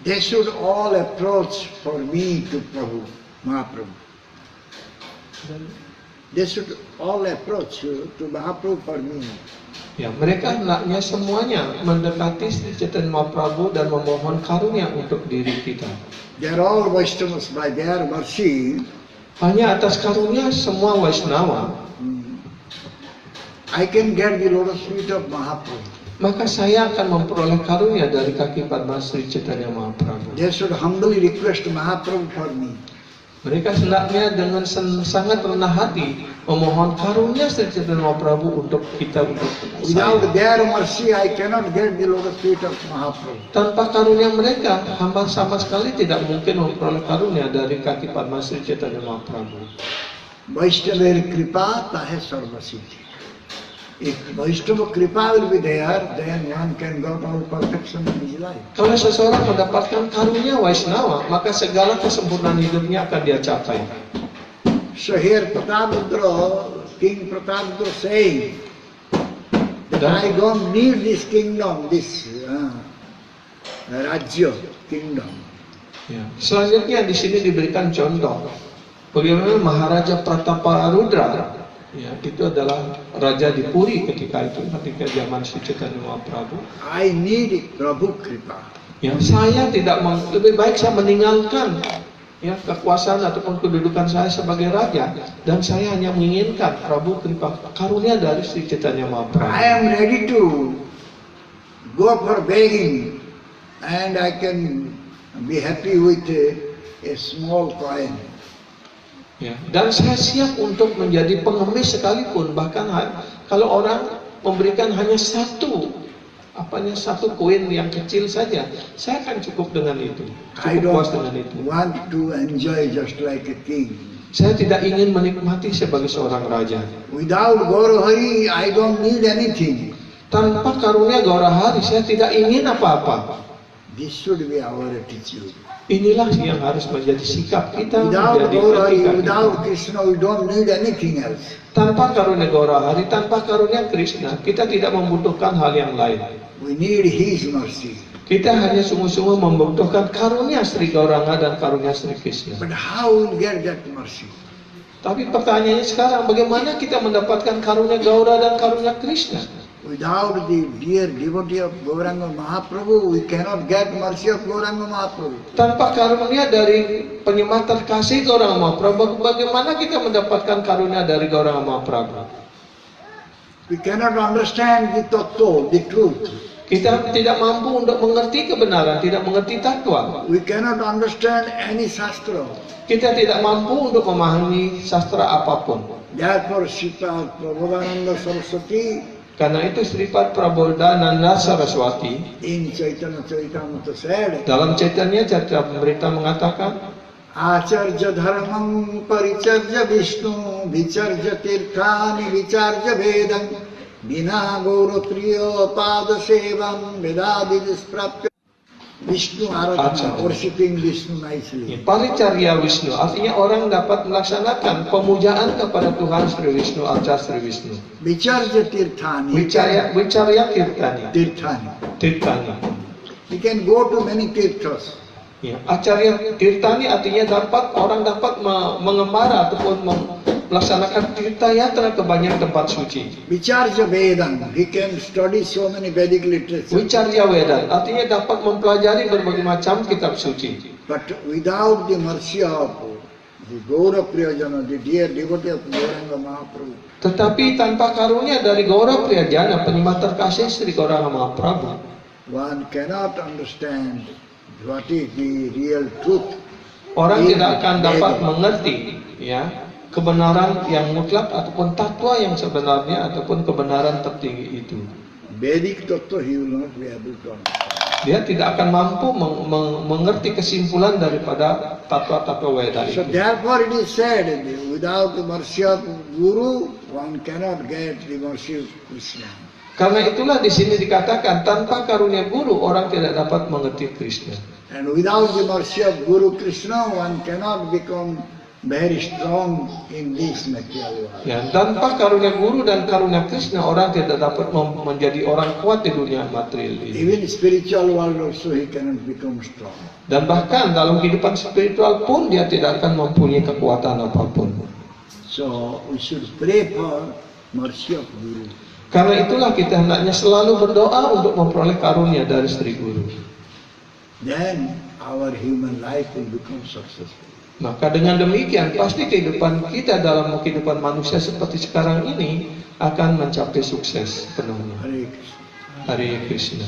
they should all approach for me to Prabhu, Mahaprabhu. They should all approach to Mahaprabhu for me. ya, mereka hendaknya semuanya mendekati Sri Chaitanya Mahaprabhu dan memohon karunia untuk diri kita. They are all Vaishnavas by their mercy. Hanya atas karunia semua Vaishnava, I can get the lotus feet of Mahaprabhu. maka saya akan memperoleh karunia dari kaki Padma Sri Chaitanya Mahaprabhu. They should humbly request Mahaprabhu for me. Mereka hendaknya dengan sangat rendah hati memohon karunia Sri Chaitanya Mahaprabhu untuk kita, untuk Without saya. their mercy, I cannot get the lotus feet of Mahaprabhu. Tanpa karunia mereka, hamba sama sekali tidak mungkin memperoleh karunia dari kaki Padma Sri Chaitanya Mahaprabhu. Vaishnava kripa tahe sarvasiddhi. If Vaishnava kripa will be there, then one can go to perfection in his life. Kalau seseorang mendapatkan karunia Vaishnava, maka segala kesempurnaan hidupnya akan dia capai. So here Prataparudra, King Prataparudra saying that I don't need this kingdom, this Rajya kingdom. Ya. Selanjutnya di sini diberikan contoh bagaimana Maharaja Prataparudra, ya, itu adalah raja di Puri ketika zaman Sri Chaitanya Mahaprabhu. I need Prabhu kripa. Ya, saya tidak lebih baik saya meninggalkan ya kekuasaan ataupun kedudukan saya sebagai raja, dan saya hanya menginginkan Prabhu kripa, karunia dari Sri Chaitanya Mahaprabhu. I am ready to go for begging, and I can be happy with a small coin. Ya, dan saya siap untuk menjadi pengemis sekalipun, bahkan kalau orang memberikan hanya satu apanya satu koin yang kecil saja, saya akan cukup dengan itu, I cukup puas don't dengan itu. want to enjoy just like a king. Saya tidak ingin menikmati sebagai seorang raja. Without Gaurahari, I don't need anything. Tanpa karunia Gaurahari, saya tidak ingin apa-apa. This should be our attitude. Inilah yang harus menjadi sikap kita. Without menjadi Gaurahari, etika kita. without Krishna, we don't need anything else. Tanpa karunia Gaurahari, tanpa karunia Krishna, kita tidak membutuhkan hal yang lain. We need His mercy. Kita hanya sungguh-sungguh membutuhkan karunia Sri Gauranga dan karunia Sri Krishna. But how we'll get that mercy? Tapi pertanyaannya sekarang, bagaimana kita mendapatkan karunia Gaura dan karunia Krishna? Without the dear devotee of Gauranga Mahaprabhu, we cannot get mercy of Gauranga Mahaprabhu. Tanpa karunia dari penyembah terkasih Gauranga Mahaprabhu, bagaimana kita mendapatkan karunia dari Gauranga Mahaprabhu? We cannot understand the tattva, the truth. Kita tidak mampu untuk mengerti kebenaran, tidak mengerti tatwa. We cannot understand any sastra. Kita tidak mampu untuk memahami sastra apapun. Therefore, Sripad Prabodhananda Saraswati Karena itu Sripad Prabodhananda Saraswati in Chaitanya Charitamrita said, dalam Chaitanya Charitamrita mengatakan, Acharya dharmam paricharya Vishnu vicharya tirthani vicharya vedam Vina Gaura Priya Pada Sevam Vedadidis Prapya. Vishnu Aradhana, worshipping Vishnu nicely. Paricarya Wisnu, artinya orang dapat melaksanakan pemujaan kepada Tuhan Sri Wisnu, Arca Sri Wisnu. Vicharya Tirthani. Vicarya Tirtani. Tirthani. Tirtani. We can go to many tirthas. Ya, Acarya Tirtani artinya orang dapat mengembara ataupun melaksanakan tirtayatra ke banyak tempat suci. Vicharya Vedam, he can study so many Vedic literature. Vicarya Vedan artinya dapat mempelajari berbagai macam kitab suci. But without the mercy of the Gaura Priyajana, the dear devotee of Gauranga Mahaprabhu, Tetapi tanpa karunia dari Gaura Priyajana, penyembah terkasih Sri Gauranga Mahaprabhu, one cannot understand what is the real truth. orang in tidak akan dapat Veda. mengerti ya kebenaran yang mutlak ataupun tatwa yang sebenarnya ataupun kebenaran tertinggi itu. Vedic tattva he will not be able to understand. Dia tidak akan mampu mengerti kesimpulan daripada tatwa-tatwa Weda So itu. therefore it is said, without the mercy of Guru, one cannot get the mercy of Krishna. Karena itulah di sini dikatakan tanpa karunia guru orang tidak dapat mengerti Krishna. And without the mercy of Guru Krishna, one cannot become very strong in this material world. Ya, tanpa karunia guru dan karunia Krishna orang tidak dapat menjadi orang kuat di dunia material ini. Even spiritual world also he cannot become strong. Dan bahkan dalam kehidupan spiritual pun dia tidak akan mempunyai kekuatan apapun. So we should pray for mercy of Guru. Karena itulah kita hendaknya selalu berdoa untuk memperoleh karunia dari Sri Guru. Then our human life will become successful. Maka dengan demikian pasti kehidupan kita dalam kehidupan manusia seperti sekarang ini akan mencapai sukses penuhnya. Hare Krishna. Hare Krishna.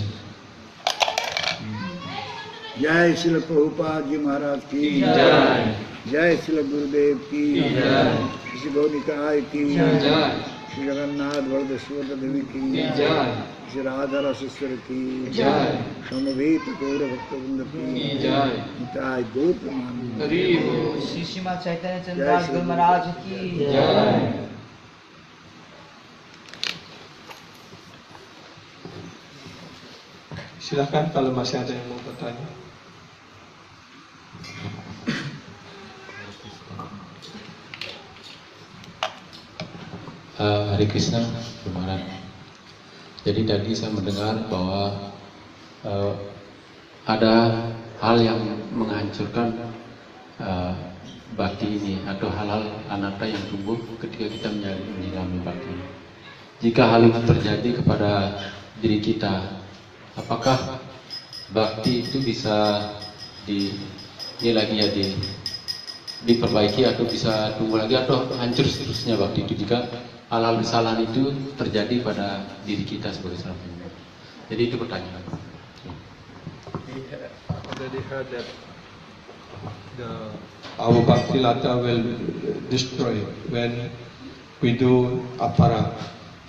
Jai Srila Prabhupada Ji Maharaj ki Jai. Jai Srila Gurudev ki Jai. Shri Gaurikai ki Jai. Shri Jagannath Balada Subhadra Devi ki Jai. Shri Radha Raseshwar ki Jai. Samaveta Gaura Bhakta ki Jai. Nitai Gaur Pramanand. Hare Bol. Shri श्रीमद चैतन्य चंद्रदास गुरु महाराज की Jai. Silakan kalau masih ada yang mau bertanya. Hare Krishna, Maharaj. Jadi tadi saya mendengar bahwa ada hal yang menghancurkan bakti ini atau hal-hal anatta yang tumbuh ketika kita menyelami bakti. Jika hal itu terjadi kepada diri kita, apakah bakti itu bisa diperbaiki atau bisa tumbuh lagi atau hancur seterusnya bakti itu jika hal-hal kesalahan itu terjadi pada diri kita sebagai seorang penyembah. Jadi itu pertanyaan. Already heard that our bhakti lata will destroy when we do apara.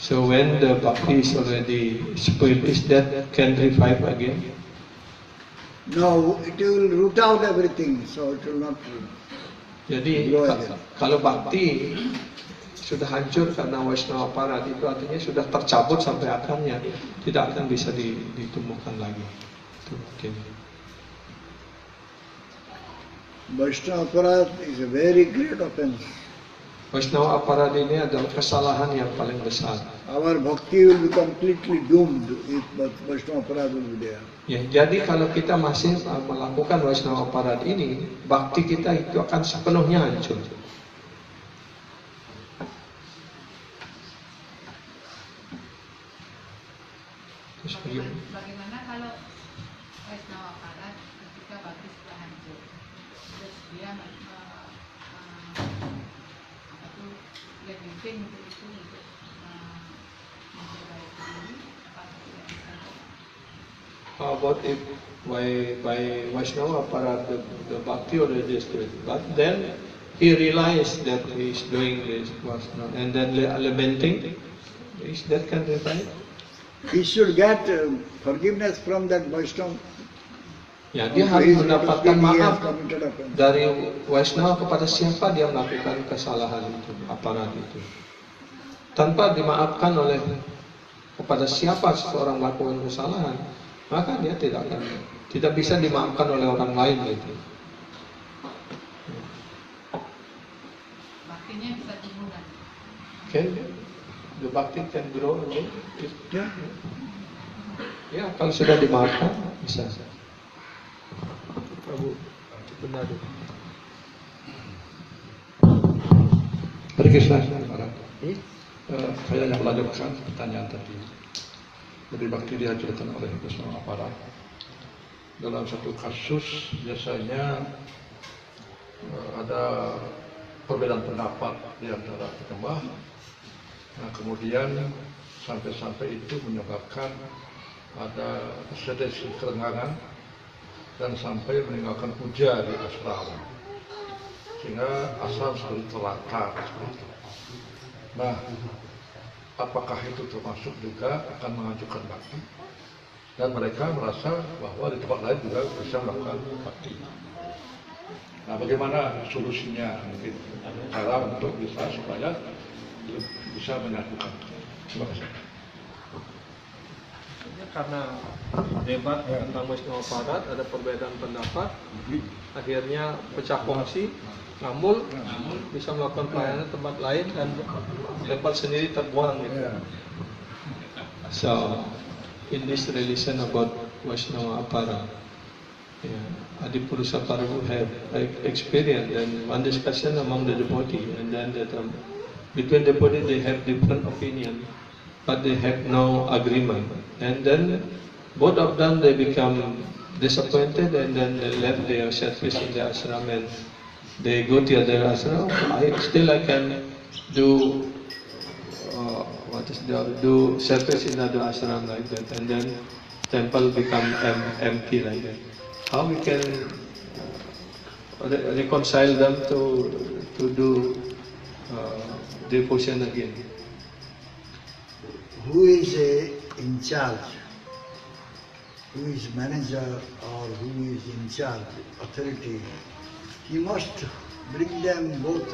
So when the bhakti is already spoiled, is that can revive again? No, it will root out everything, so it will not. Jadi kalau bhakti sudah hancur karena Vaishnava Parad, itu artinya sudah tercabut sampai akarnya, tidak akan bisa ditumbuhkan lagi. Itu mungkin. Vaishnava Parad is a very great offense. Vaishnava Aparad ini adalah kesalahan yang paling besar. Our bhakti will be completely doomed if Vaishnava Parad will be there. Ya, jadi kalau kita masih melakukan Vaishnava Aparad ini, bakti kita itu akan sepenuhnya hancur. Terus Bagaimana kalau Vaishnava Parad ketika bakti sudah hancur, terus dia bikin untuk itu untuk memperbaiki diri, apakah tidak bisa? How about if by Vaishnava Parad the bhakti already destroyed, but then he realized that he is doing this and then lamenting, is that can revive? He should get forgiveness from that Vaishnava. Ya, dia harus mendapatkan maaf committed offense. dari Vaishnava kepada siapa dia melakukan kesalahan itu, aparat itu. Tanpa dimaafkan oleh kepada siapa seseorang melakukan kesalahan, maka dia tidak bisa dimaafkan oleh orang lain itu. Baktinya bisa tumbuh kan? Can the bhakti can grow again? Yeah. Ya, kalau sudah dimaafkan bisa. Prabu, benar. Hare Krishna, saya yang melanjutkan pertanyaan tadi. Jadi bakti dihancurkan oleh Vaishnava Parad. Dalam satu kasus biasanya ada perbedaan pendapat di antara penyembah. Nah, kemudian sampai itu menyebabkan ada sedesi kerenggangan dan sampai meninggalkan puja di asrama, sehingga asram selalu terlantar seperti itu. Nah, apakah itu termasuk juga akan menghancurkan bakti? Dan mereka merasa bahwa di tempat lain juga bisa melakukan bakti. Nah, bagaimana solusinya? Mungkin cara untuk bisa supaya bisa menyatukan. Terima kasih. Karena debat tentang Vaishnava Parad ada perbedaan pendapat, akhirnya pecah kongsi, ngambul, bisa melakukan pelayanan tempat lain dan tempat sendiri terbuang gitu. So in this relation about Vaishnava Parad, Adipurusa Parabu have experience and one discussion among the devotee, and then that between devotee they have different opinion, but they have no agreement. And then both of them they become disappointed, and then they left their service in the ashram and they go to other ashram. I can do do service in other ashram like that, and then temple become empty like that. How we can reconcile them to do devotion again? Who is in charge, who is manager or who is in charge, authority, he must bring them both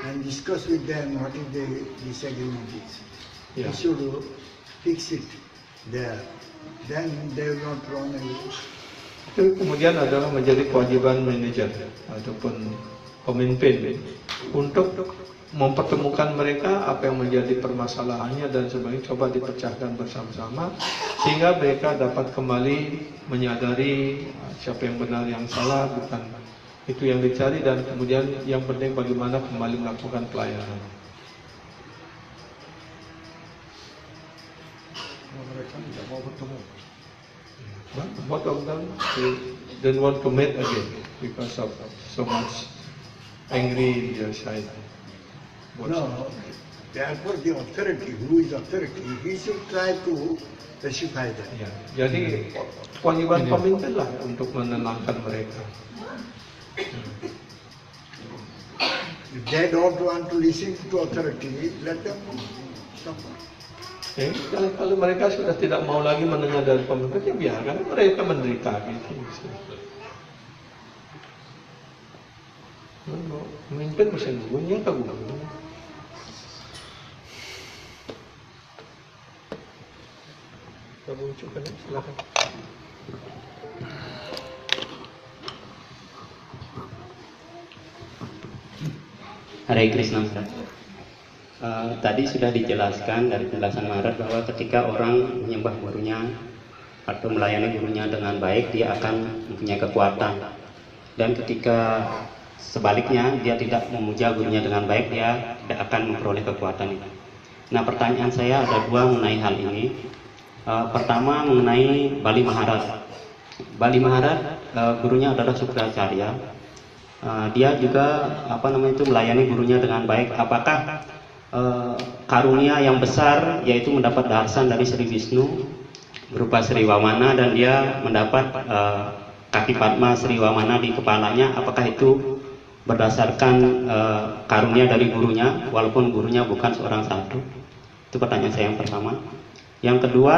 and discuss with them what is the disagreement is. Yeah. He should fix it there. Then they will not run away. Itu kemudian adalah menjadi kewajiban manajer ataupun pemimpin untuk mempertemukan mereka apa yang menjadi permasalahannya dan sebagainya, coba dipecahkan bersama-sama sehingga mereka dapat kembali menyadari siapa yang benar yang salah, bukan itu yang dicari, dan kemudian yang penting bagaimana kembali melakukan pelayanan. Mereka tidak mau bertemu. Both of them they don't want to meet again because of so much angry in their side. No, therefore the authority, who is authority, he should try to pacify them. Ya, jadi kewajiban pemimpin lah untuk menenangkan mereka. If they don't want to listen to authority, let them suffer. Kalau mereka sudah tidak mau lagi mendengar dari pemimpin, ya biarkan mereka menderita gitu. Pemimpin masih nunggunya kagum. Kagum cukup, silakan. Hare Krishna. Tadi sudah dijelaskan dari penjelasan Maharaj bahwa ketika orang menyembah gurunya atau melayani gurunya dengan baik, dia akan mempunyai kekuatan. Dan ketika sebaliknya dia tidak memuja gurunya dengan baik, dia tidak akan memperoleh kekuatan itu. Nah, pertanyaan saya ada dua mengenai hal ini. Pertama mengenai Bali Maharaj. Bali Maharaj gurunya adalah Sukracarya. Dia juga melayani gurunya dengan baik. Apakah karunia yang besar yaitu mendapat darsan dari Sri Wisnu berupa Sri Wamana, dan dia mendapat kaki Padma Sri Wamana di kepalanya, apakah itu berdasarkan karunia dari gurunya walaupun gurunya bukan seorang sadhu? Itu pertanyaan saya yang pertama. Yang kedua,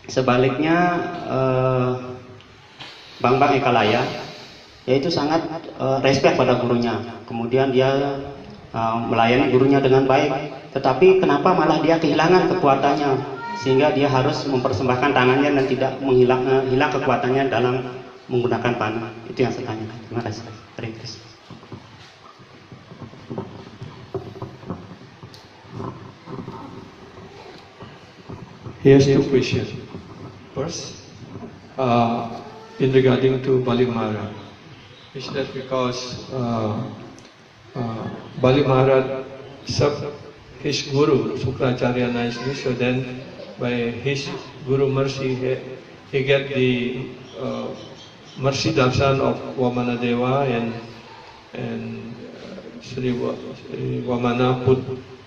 sebaliknya Bambang Ekalaya yaitu sangat respect pada gurunya, kemudian dia melayani gurunya dengan baik, tetapi kenapa malah dia kehilangan kekuatannya sehingga dia harus mempersembahkan tangannya dan tidak hilang kekuatannya dalam menggunakan panah? Itu yang saya tanyakan. Terima kasih. Hare Krishna. Here's two questions. First, in regarding to Bali Maharaj, is that because Bali Maharaj served his guru Sukracharya nicely, so then by his guru mercy he get the mercy darshan of Wamanadeva, and Sri Wamana put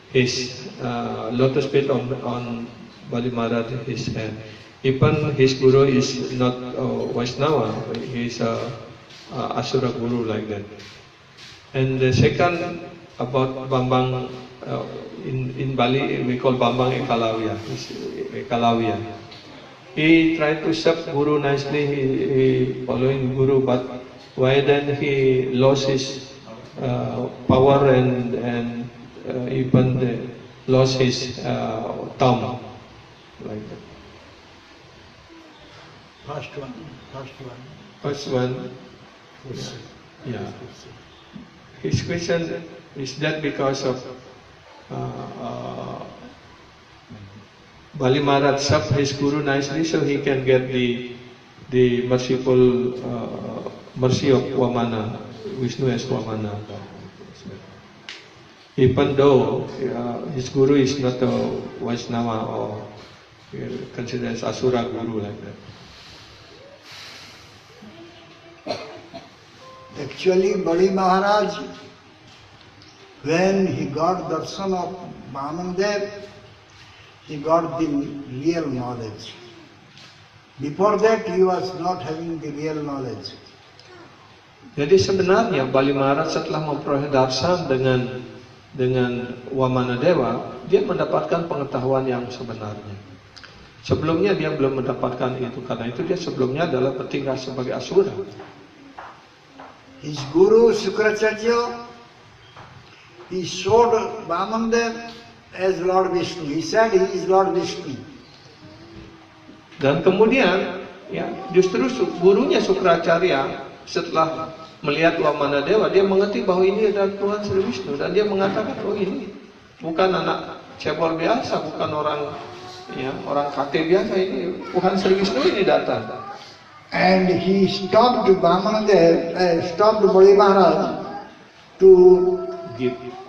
his lotus feet on Bali Maharaj his hand. Even his guru is not Vaishnava, he is Asura guru like that. And the second about Bambang, in Bali we call Bambang Ekalawya. He tried to serve guru nicely, he following guru, but why then he lost his power and even lost his thumb like that. First one. Yeah. His question is that because of Bali Maharaj served his guru nicely, so he can get the merciful mercy of Wamana, Vishnu as Wamana. Even though his guru is not a Vaishnava or considered as Asura guru like that. Actually, Bali Maharaj, when he got darshan of Vamandev, he got the real knowledge. Before that, he was not having the real knowledge. Jadi sebenarnya Bali Maharaj setelah memperoleh darshan dengan Wamanadewa, dia mendapatkan pengetahuan yang sebenarnya. Sebelumnya dia belum mendapatkan itu, karena itu dia sebelumnya adalah bertingkah sebagai asura. His guru Sukracharya, he showed Vamandev as Lord Vishnu. He said he is Lord Vishnu. Dan kemudian, ya, justru gurunya Sukracharya setelah melihat Wamanadewa, dia mengerti bahwa ini adalah Tuhan Sri Wisnu, dan dia mengatakan, oh ini bukan anak cebol biasa, bukan orang kakek biasa, ini Tuhan Sri Wisnu ini datang. And he stopped Vamandev, stopped Bali Maharaj to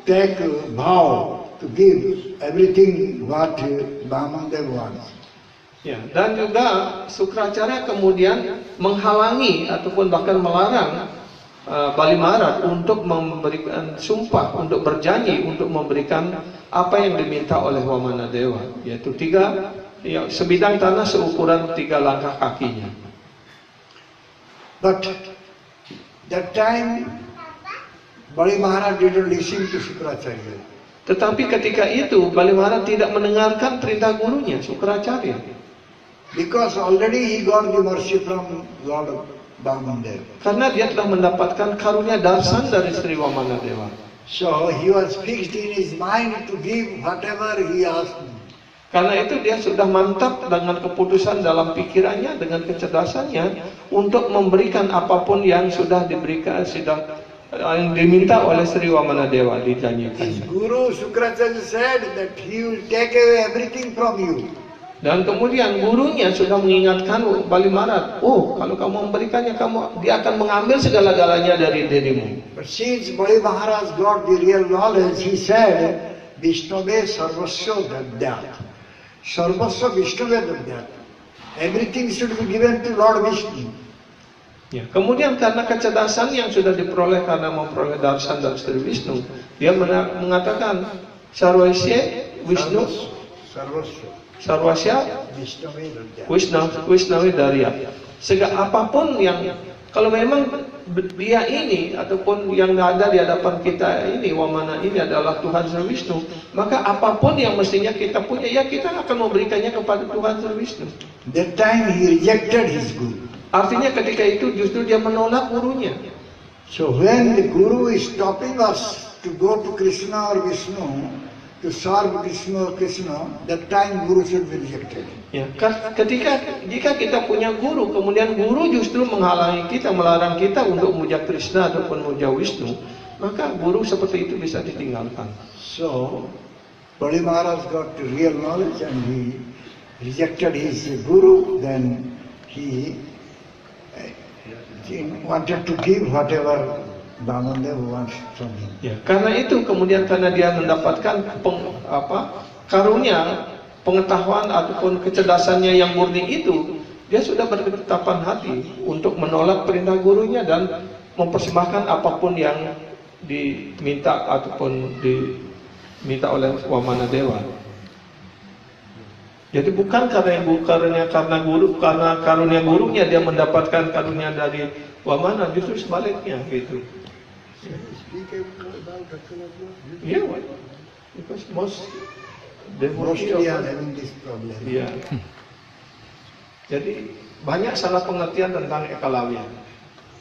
take vow, to give everything what Vamandev wants. Ya, dan juga Sukracharya kemudian menghalangi ataupun bahkan melarang Bali Maharaj untuk memberikan sumpah, untuk berjanji, untuk memberikan apa yang diminta oleh Wamanadewa, yaitu sebidang tanah seukuran 3 langkah kakinya. But that time, Bali Maharaj didn't listen to Sukracharya. Tetapi ketika itu Balimara tidak mendengarkan perintah gurunya, Sukracarya. Because already he got the mercy from Lord Bhamandev. Karena dia telah mendapatkan karunia darsan dari Sri Wamana Dewa. So he was fixed in his mind to give whatever he asked me. Karena itu dia sudah mantap dengan keputusan dalam pikirannya, dengan kecerdasannya untuk memberikan apapun yang sudah diberikan, yang diminta oleh Sri Wamana Dewa, His dijanjikan. guru Sukracharya said that he will take away everything from you. Dan kemudian gurunya sudah mengingatkan Balimara, oh kalau kamu memberikannya, dia akan mengambil segala-galanya dari dirimu. But since Bali Maharaj got the real knowledge, he said, Vishnave Sarvasya Dadyat. Sarvasya Vishnave Dadyat. Everything should be given to Lord Vishnu. Ya, kemudian karena kecerdasan yang sudah diperoleh karena memperoleh darsan dari Sri Vishnu, dia mengatakan Sarvasya Vishnu Sarvasya Sarvasya Vishnave Dadyat. Wisnawi Darya. Segala apapun yang, kalau memang dia ini ataupun yang ada di hadapan kita ini, Wamana ini adalah Tuhan Sri Vishnu, maka apapun yang mestinya kita punya, ya kita akan memberikannya kepada Tuhan Sri Vishnu. That time he rejected his guru. Artinya ketika itu justru dia menolak gurunya. So when the guru is stopping us to go to Krishna or Vishnu, to serve Krishna or Krishna, that time guru should be rejected. Ya, jika kita punya guru, kemudian guru justru menghalangi kita, melarang kita untuk memuja Krishna ataupun memuja Wisnu, maka guru seperti itu bisa ditinggalkan. So Bali Maharaj got the real knowledge and he rejected his guru. Then he wanted to give whatever Bhamandev wants from him. Ya, karena itu kemudian karena dia mendapatkan karunia pengetahuan ataupun kecerdasannya yang murni itu, dia sudah berketapan hati untuk menolak perintah gurunya dan mempersembahkan apapun yang diminta ataupun diminta oleh Wamana Dewa. Jadi bukan karena karunia gurunya dia mendapatkan karunia dari Wamana, justru sebaliknya gitu. Yeah, because Mostly are having this problem. Iya. Jadi banyak salah pengertian tentang Ekalawiya.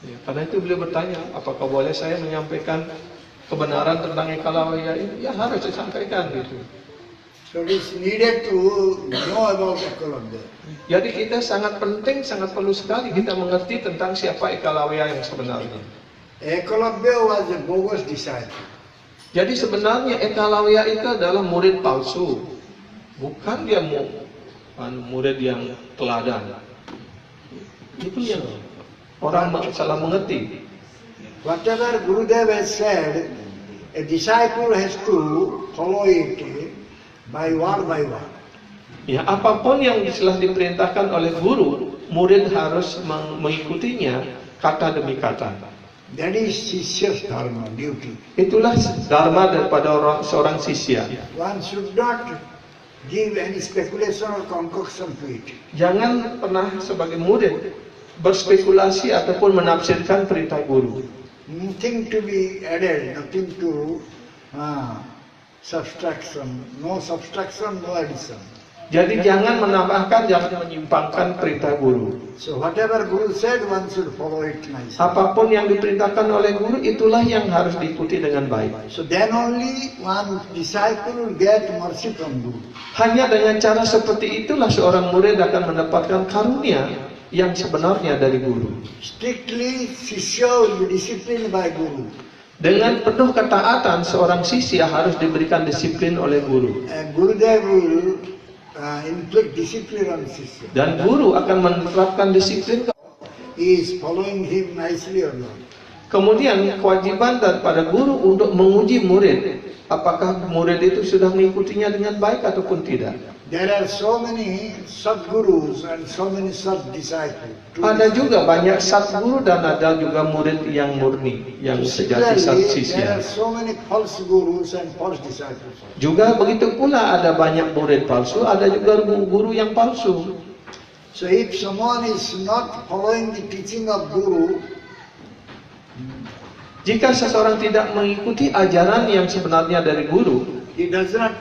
Ya, karena itu beliau bertanya, apakah boleh saya menyampaikan kebenaran tentang Ekalawiya ini? Ya harus disampaikan gitu. So it is needed to know about Ekalawiya. Jadi kita sangat penting, sangat perlu sekali kita mengerti tentang siapa Ekalawiya yang sebenarnya. Ekalawiya was a bogus disciple. Jadi sebenarnya Ekalawiya itu adalah murid palsu, bukan dia murid yang teladan. Itu yang orang salah mengerti. Whatever Gurudev has said, a disciple has to follow it by word by word. Ya, apapun yang telah diperintahkan oleh guru, murid harus mengikutinya kata demi kata. That is Sisya's dharma, duty. Itulah dharma daripada seorang sisya. One should not give any speculation or concoction to it. Jangan pernah sebagai murid berspekulasi ataupun menafsirkan perintah guru. Nothing to be added, nothing to subtraction. No subtraction, no addition. Jadi jangan menambahkan, jangan menyimpangkan perintah guru. So whatever Guru said, one should follow it nicely. Apapun yang diperintahkan oleh guru, itulah yang harus diikuti dengan baik. So then only one disciple will get mercy from Guru. Hanya dengan cara seperti itulah seorang murid akan mendapatkan karunia yang sebenarnya dari guru. Strictly, Sisya will be disciplined by Guru. Dengan penuh ketaatan, seorang sisya harus diberikan disiplin oleh guru. And Gurudev will inflict discipline on Sisya. Dan guru akan menerapkan disiplin. He is following him nicely or not. Kemudian kewajiban daripada guru untuk menguji murid, apakah murid itu sudah mengikutinya dengan baik ataupun tidak. There are so many Sadgurus and so many Sad-disciples. Ada juga banyak Sadguru dan ada juga murid yang murni, yang sejati Similarly, there sisya. are so many false gurus and false disciples. Juga begitu pula ada banyak murid palsu, ada juga guru yang palsu. So if someone is not following the teaching of Guru, Jika seseorang tidak mengikuti ajaran yang sebenarnya dari guru, He does not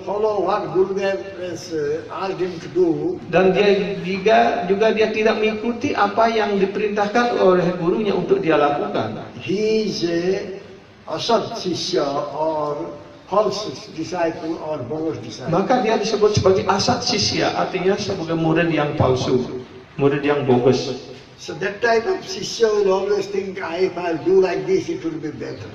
follow what Gurudev has asked him to do. Dan dia juga dia tidak mengikuti apa yang diperintahkan oleh gurunya untuk dia lakukan. He is a asat sisya or false disciple or bogus disciple. Maka dia disebut sebagai asat sisya, artinya sebagai murid yang palsu, murid yang bogus. So that type of sisya will always think, if I'll do like this, it will be better.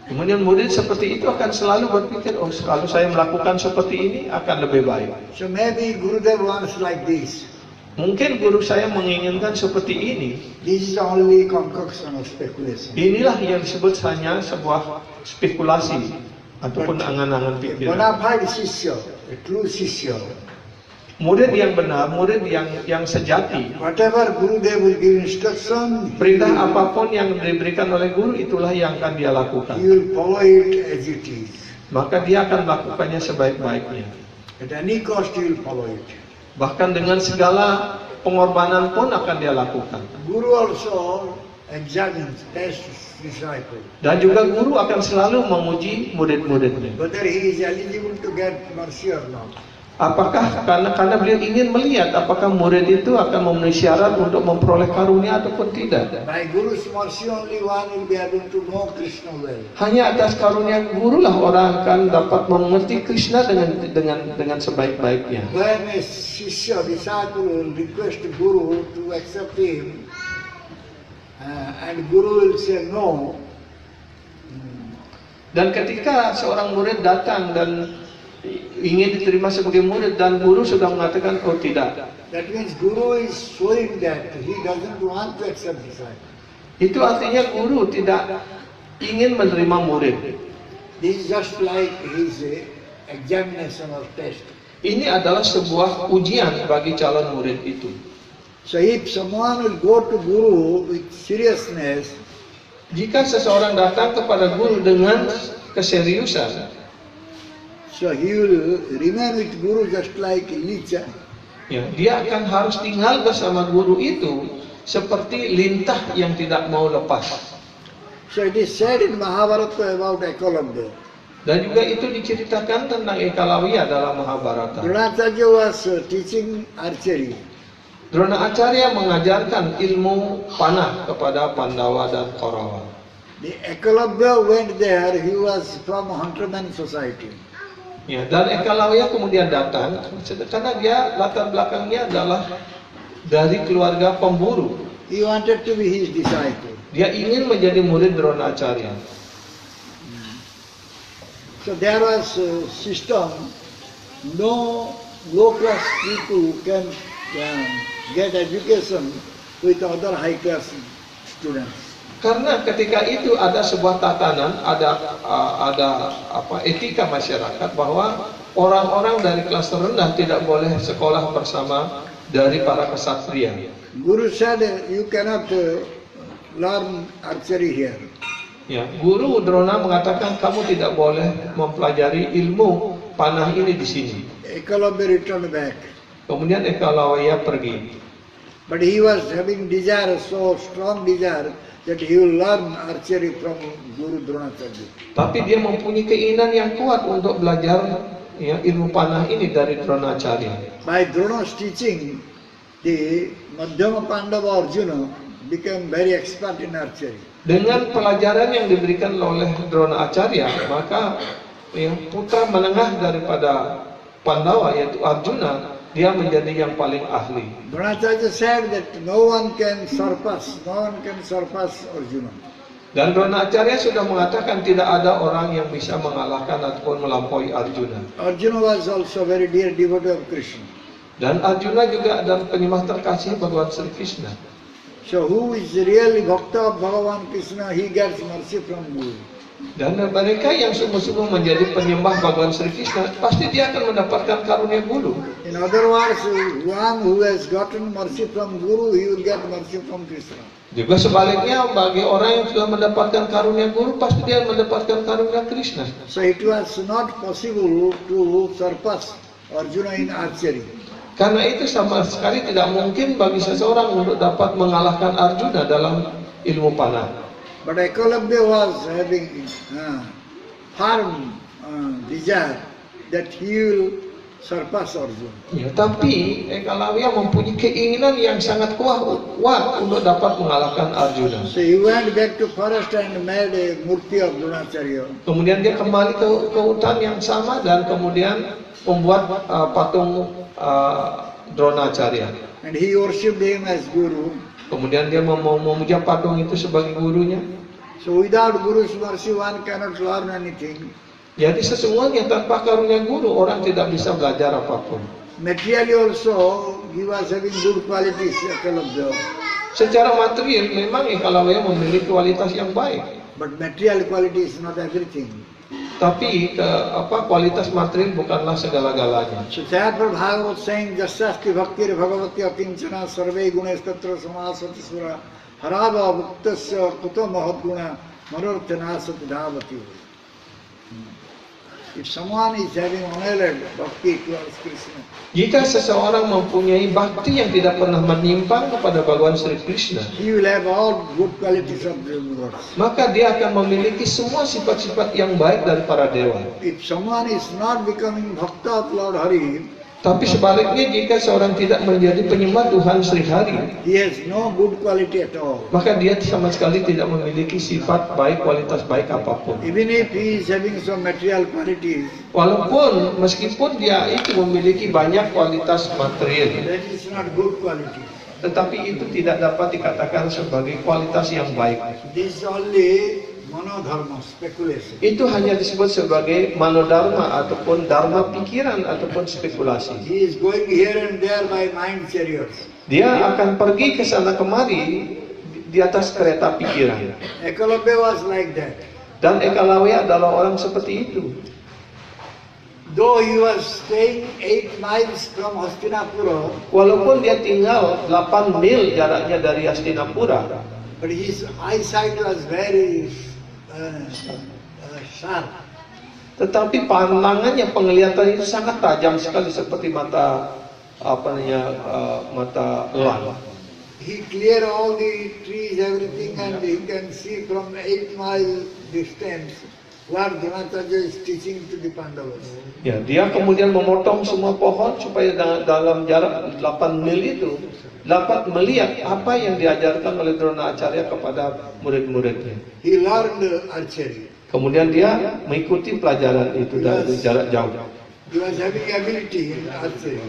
Kemudian murid seperti itu akan selalu berpikir, oh kalau saya melakukan seperti ini akan lebih baik. So maybe Gurudev wants like this. Mungkin guru saya menginginkan seperti ini. This is only concoction of speculation. Inilah yang disebut hanya sebuah spekulasi ataupun angan-angan A pikiran. bona fide sisya, a true sisya, Murid yang benar, murid yang sejati. whatever Gurudev will give instruction, Perintah apapun yang diberikan oleh guru, itulah yang akan dia lakukan. he will follow it as it is. Maka dia akan melakukannya sebaik-baiknya. At any cost he will follow it. Bahkan dengan segala pengorbanan pun akan dia lakukan. Guru also examines, tests disciple, Dan juga guru akan selalu menguji murid-muridnya. whether he is eligible to get mercy or not. Apakah karena beliau ingin melihat apakah murid itu akan memenuhi syarat untuk memperoleh karunia ataupun tidak. By Guru's mercy only one will be able to know Krishna well. Hanya atas karunia guru lah orang akan dapat mengerti Krishna dengan sebaik-baiknya. When a sisya, disciple will request Guru to accept him, and Guru will say no, Dan ketika seorang murid datang dan ingin diterima sebagai murid dan guru sudah mengatakan oh tidak, that means Guru is showing that he doesn't want to accept disciple. itu artinya guru tidak ingin menerima murid. This is just like his examination or test. Ini adalah sebuah ujian bagi calon murid itu. So if someone will go to Guru with seriousness, Jika seseorang datang kepada guru dengan keseriusan, so he will remain with Guru just like Licha. ya, dia akan harus tinggal bersama guru itu seperti lintah yang tidak mau lepas. So it is said in Mahabharata about Ekalabya. Dan juga itu diceritakan tentang Ekalawiya dalam Mahabharata. Dronacharya was teaching archery. Dronacharya mengajarkan ilmu panah kepada Pandawa dan Kaurawa. The Ekalabya went there, he was from hunterman society. Ya, dan Ekalawiya kemudian datang karena dia latar belakangnya adalah dari keluarga pemburu. He wanted to be his disciple. Dia ingin menjadi murid Dronacharya. So there was a system, no low class people can get education with other high class students. Karena ketika itu ada sebuah tatanan, ada etika masyarakat bahwa orang-orang dari kelas terendah tidak boleh sekolah bersama dari para kesatria. Guru said, you cannot learn archery here. Ya, Guru Drona mengatakan kamu tidak boleh mempelajari ilmu panah ini di sini. Ekalabya returned back. Kemudian Ekalawiya pergi. But he was having desire, so strong desire, that he will learn archery from Guru Dronacharya. Tapi dia mempunyai keinginan yang kuat untuk belajar ya, ilmu panah ini dari Dronacharya. By Drona's teaching, the Madhyama Pandava Arjuna became very expert in archery. Dengan pelajaran yang diberikan oleh Dronacharya, maka ya, putra menengah daripada Pandawa yaitu Arjuna, dia menjadi yang paling ahli. Dronacharya said that no one can surpass Arjuna. Dan Dronacharya sudah mengatakan tidak ada orang yang bisa mengalahkan ataupun melampaui Arjuna. Arjuna was also very dear devotee of Krishna. Dan Arjuna juga adalah penyembah terkasih Bhagawan Sri Krishna. So who is really bhakta of Bhagavan Krishna, he gets mercy from Guru. Dan mereka yang sungguh-sungguh menjadi penyembah Bhagawan Sri Krishna, pasti dia akan mendapatkan karunia guru. In other words, one who has gotten mercy from Guru, he will get mercy from Krishna. Juga sebaliknya, bagi orang yang sudah mendapatkan karunia guru, pasti dia mendapatkan karunia Krishna. So it was not possible to surpass Arjuna in archery. Karena itu sama sekali tidak mungkin bagi seseorang untuk dapat mengalahkan Arjuna dalam ilmu panah. But Ekalabya was having firm desire that he will surpass Arjuna. Ya, tapi Ekalawiya mempunyai keinginan yang sangat kuat untuk dapat mengalahkan Arjuna. So he went back to forest and made a murti of Dronacharya. Kemudian dia kembali ke hutan yang sama dan kemudian membuat patung Dronacharya. And he worshipped him as guru. Kemudian dia memuja patung itu sebagai gurunya. So without Guru's mercy one cannot learn anything. Jadi sesungguhnya tanpa karunia guru orang tidak bisa belajar apapun. Materially also he was having good qualities, Ekalabya. Secara material memang Ekalawiya memiliki kualitas yang baik. But material quality is not everything. Tapi kualitas material bukanlah segala-galanya. So therefore Bhagavad saying Jasasti Bhaktir Bhagavati Akinchana Sarve Gunes Tatra Samasati Sura Harava Bhuktasya Kuto Mahadguna Mararthana Satidhavati. If someone is having unaltered bhakti towards Krishna, Jika seseorang mempunyai bakti yang tidak pernah menyimpang kepada Bhagawan Sri Krishna, he will have all good qualities of the universe. maka dia akan memiliki semua sifat-sifat yang baik dari para dewa. If someone is not becoming bhakta of Lord Hari, Tapi sebaliknya jika seorang tidak menjadi penyembah Tuhan Sri Hari, he has no good quality at all. maka dia sama sekali tidak memiliki sifat baik, kualitas baik apapun. Even if he is having some material qualities, Walaupun meskipun dia itu memiliki banyak kualitas material, that is not good quality. tetapi itu tidak dapat dikatakan sebagai kualitas yang baik. This is only monodharma, speculation. Itu hanya disebut sebagai manodharma ataupun dharma pikiran ataupun spekulasi. He is going here and there by mind chariots. Dia akan pergi ke sana kemari di atas kereta pikiran. Ekalabya was like that. Dan Ekalawiya adalah orang seperti itu. Though he was staying 8 miles from Hastinapura, Walaupun dia tinggal 8 mil jaraknya dari Hastinapura, but his eyesight was very sharp. tetapi pandangannya, penglihatan itu sangat tajam sekali seperti mata mata elang. He cleared all the trees, everything, and he can see from 8 mile distance what Dronacharya is teaching to the Pandavas. Ya, dia kemudian memotong semua pohon supaya dalam jarak 8 mil itu dapat melihat apa yang diajarkan oleh Dronacharya kepada murid-muridnya. He learned archery. Kemudian dia mengikuti pelajaran itu dari jarak jauh. He was having ability in archery.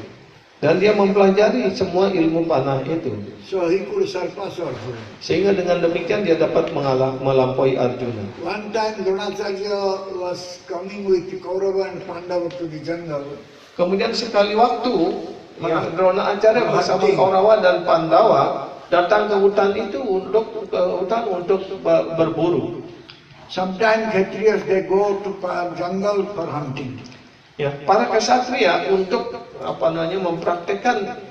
Dan dia mempelajari semua ilmu panah itu. So he could surpass Arjuna. Sehingga dengan demikian dia dapat melampaui Arjuna. One time Dronacharya was coming with Kaurava and Pandava to the jungle. Kemudian sekali waktu Dronacharya bersama Kaurawa dan Pandawa datang ke hutan itu untuk berburu. Sometimes Kshatriyas they go to jungle for hunting. Ya, para kesatria untuk mempraktekkan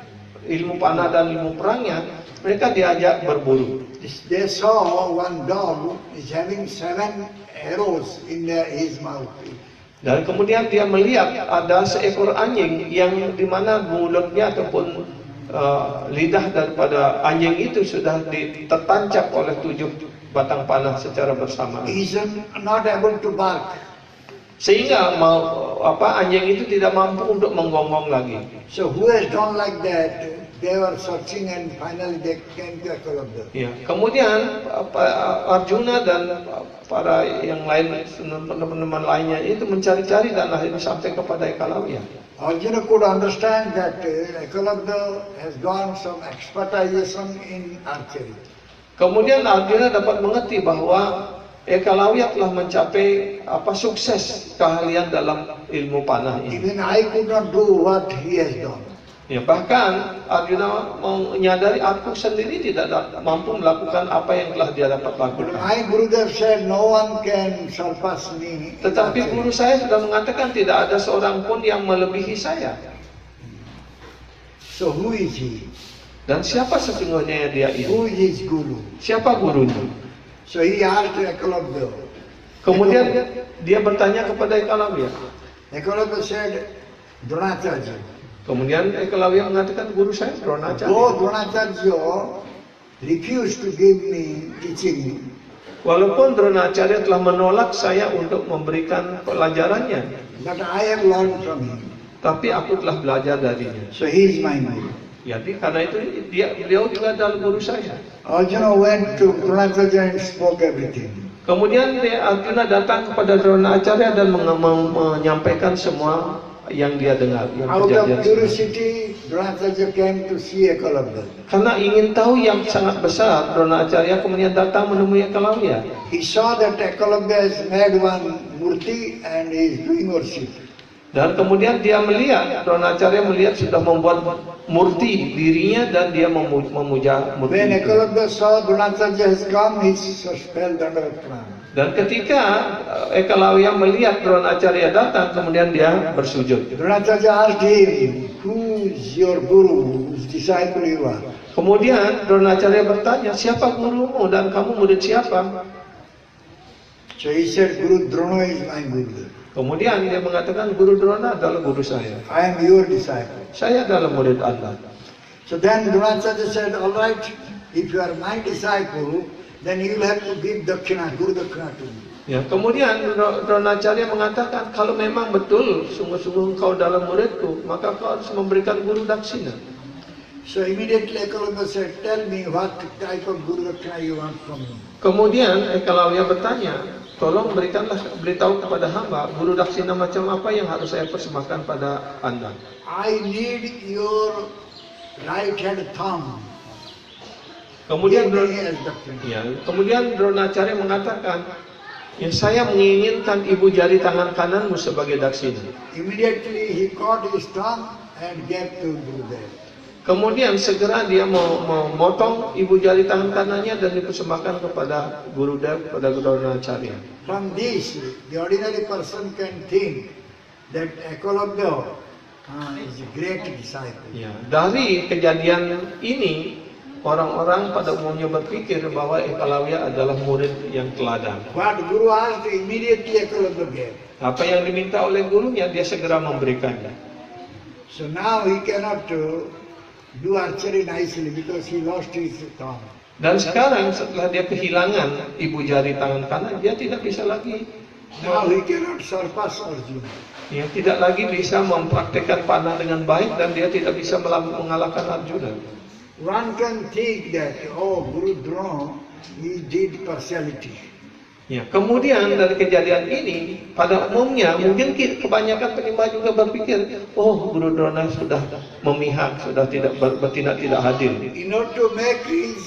ilmu panah dan ilmu perangnya, mereka diajak berburu. They saw one dog is having 7 arrows in his mouth. Dan kemudian dia melihat ada seekor anjing yang dimana mulutnya ataupun lidah daripada anjing itu sudah tertancap oleh 7 batang panah secara bersamaan. He is not able to bark. Sehingga anjing itu tidak mampu untuk menggonggong lagi. So who has done like that? They were searching and finally they came to Ekalabya. Ya. Kemudian Arjuna dan para yang lain, teman-teman lainnya itu mencari-cari dan akhirnya sampai kepada Ekalawiya. Arjuna could understand that Ekalabya has gone some expertization in archery. Kemudian Arjuna dapat mengerti bahwa Ekalawiya telah mencapai sukses keahlian dalam ilmu panah ini. Even I could not do what he has done. Ya, bahkan Arjuna menyadari aku sendiri tidak mampu melakukan apa yang telah dia dapat But lakukan. my Gurudev said no one can surpass me. in Tetapi archery. guru saya sudah mengatakan tidak ada seorang pun yang melebihi saya. So who is he? Dan siapa sesungguhnya dia itu? Who is his guru? Siapa gurunya? So he asked Ekalabya. Kemudian dia bertanya kepada Ekalawiya. Ekalabya said, Dronacharya. Kemudian Ekalawiya mengatakan guru saya Dronacharya. Though Dronacharya refused to give me teaching, Walaupun Dronacharya telah menolak saya untuk memberikan pelajarannya, but I have learned from him. tapi aku telah belajar darinya. So he is my guru. Jadi karena itu beliau juga adalah guru saya. Arjuna went to Dronacharya and spoke everything. Kemudian Arjuna datang kepada Dronacharya dan menyampaikan semua yang dia dengar, yang Out of kejadian. curiosity, Dronacharya came to see Eklavya. Karena ingin tahu yang sangat besar, Dronacharya kemudian datang menemui Eklavya. He saw that Eklavya has made one murti and is doing worship. Dan kemudian dia melihat, Dronacharya melihat sudah membuat murti dirinya dan dia memuja murti When itu. Eklavya saw Dronacharya has come, he fell under pranam. Dan ketika Eklavya melihat Dronacharya datang, kemudian dia bersujud. Dronacharya asked him, who is your guru, whose disciple you are? Kemudian Dronacharya bertanya, siapa gurumu dan kamu murid siapa? So he said, Guru Drona is my guru. Kemudian dia mengatakan, Guru Drona adalah guru saya. I am your disciple. Saya adalah murid Anda. So then Dronacharya said, all right, if you are my disciple, then you will have to give dakshina, Guru dakshina to me. Ya, kemudian Dronacharya mengatakan, kalau memang betul sungguh-sungguh engkau dalam muridku, maka kau harus memberikan guru daksina. So immediately Eklavya said, tell me what type of Guru dakshina you want from me. Kemudian Eklavya bertanya, tolong beritahu kepada hamba guru daksina macam apa yang harus saya persembahkan pada Anda. I need your right hand thumb. Kemudian Give me as dakshina. Ya, kemudian Dronacharya mengatakan, ya, saya menginginkan ibu jari tangan kananmu sebagai daksina. Immediately he caught his thumb and gave to Gurudev. Kemudian segera dia memotong ibu jari tangan kanannya dan dipersembahkan kepada Gurudev, kepada Dronacharya. From this, the ordinary person can think that Eklavya is a great disciple. Ya, dari kejadian ini orang-orang pada umumnya berpikir bahwa Eklavya adalah murid yang teladan. What Guru asked, immediately Eklavya gave. Apa yang diminta oleh gurunya dia segera memberikannya. So now he cannot do archery nicely because he lost his thumb. Dan sekarang setelah dia kehilangan ibu jari tangan kanan, dia tidak bisa lagi, Now he cannot surpass Arjuna. dia tidak lagi bisa mempraktekkan panah dengan baik dan dia tidak bisa mengalahkan Arjuna. One can think that, oh, Guru Drona, he did partiality. Ya, kemudian dari kejadian ini, pada umumnya mungkin kebanyakan penyembah juga berpikir, oh, Guru Drona sudah memihak, sudah tidak bertindak tidak adil. In order to make his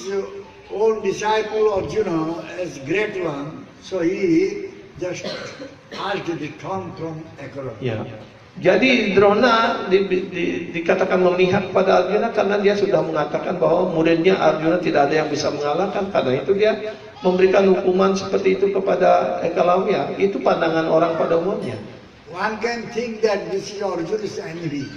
own disciple Arjuna as great one, so he just asked the thumb from Eklavya. Ya. Jadi Drona dikatakan memihak pada Arjuna karena dia sudah mengatakan bahwa muridnya Arjuna tidak ada yang bisa mengalahkan. Karena itu dia memberikan hukuman seperti itu kepada Eklavya. Itu pandangan orang pada umumnya. One can think that this is Arjuna's envy.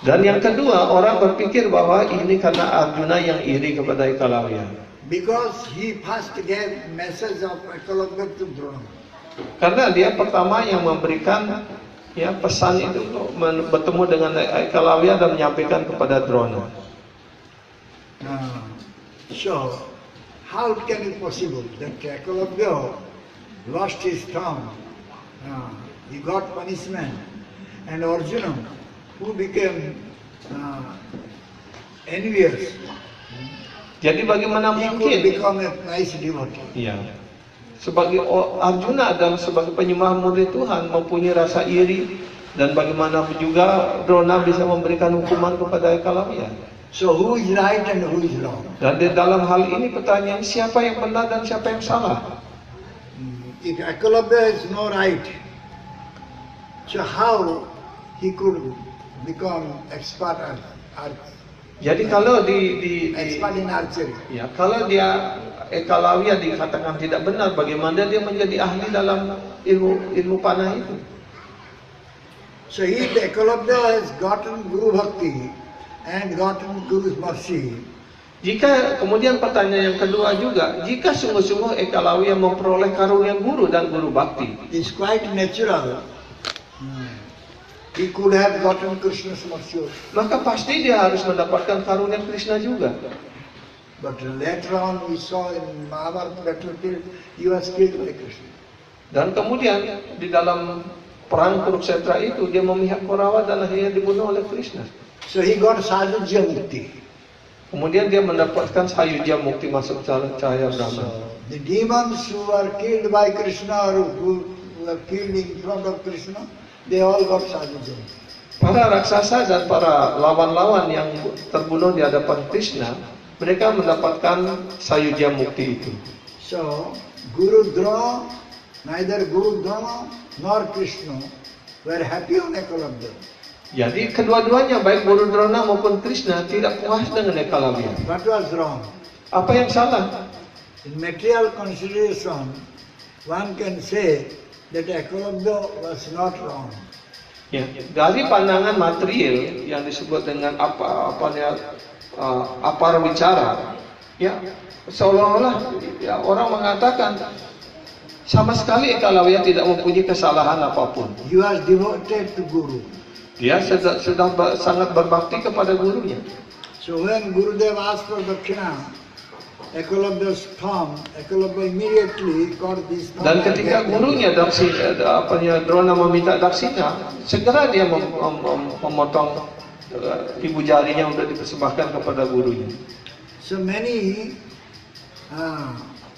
Dan yang kedua, orang berpikir bahwa ini karena Arjuna yang iri kepada Eklavya. Because he first gave message of Eklavya to Drona. Karena dia pertama yang memberikan ya pesan itu untuk bertemu dengan Eklavya dan menyampaikan kepada Drona. So, how can it possible that Eklavya lost his thumb? He got punishment, and Arjuna, who became envious, Jadi bagaimana he could mungkin? become a nice devotee. Ya. Sebagai Arjuna adalah sebagai penyembah murni Tuhan mempunyai rasa iri dan bagaimana juga Drona bisa memberikan hukuman kepada Eklavya. So who is right and who is wrong? Dan di dalam hal ini pertanyaan siapa yang benar dan siapa yang salah? If Eklavya is no right, so how he could become expert Jadi kalau expert in archery? ya kalau dia Eklavya dikatakan tidak benar, bagaimana dia menjadi ahli dalam ilmu panah itu? So if Eklavya has gotten Guru Bhakti and gotten Guru's mercy, Jika kemudian pertanyaan yang kedua juga, jika sungguh-sungguh Eklavya memperoleh karunia guru dan guru bakti, it's quite natural. He could have gotten Krishna's mercy. maka pasti dia harus mendapatkan karunia Krishna juga. But later on we saw in Mahabharata battlefield, he was killed by Krishna. Dan kemudian di dalam perang Kurukshetra itu dia memihak Korawa dan akhirnya dibunuh oleh Krishna. So he got Sajujya Mukti. Kemudian dia mendapatkan Sayujya Mukti, masuk cahaya Brahman. So the demons who were killed by Krishna or who were killed in front of Krishna, they all got Sajujya Mukti. Para raksasa dan para lawan-lawan yang terbunuh di hadapan Krishna, mereka mendapatkan Sayujya Mukti itu. So Guru Drona, neither Guru Drona nor Krishna were happy on Ekalabya. Jadi kedua-duanya baik Guru Drona maupun Krishna tidak puas dengan Ekalawya. What was wrong? Apa yang salah? In material consideration, one can say that Ekalabya was not wrong. Ya, dari pandangan material yang disebut dengan apar bicara, ya seolah-olah ya, orang mengatakan sama sekali Ekalawya tidak mempunyai kesalahan apapun. He was devoted to Guru. Dia sudah sangat berbakti kepada gurunya. So when Gurudev asked for Dakshina, Ekalabya's thumb, Ekalabya immediately got this thumb. Dan ketika gurunya Drona meminta daksina, segera dia memotong ibu jarinya untuk dipersembahkan kepada gurunya. So many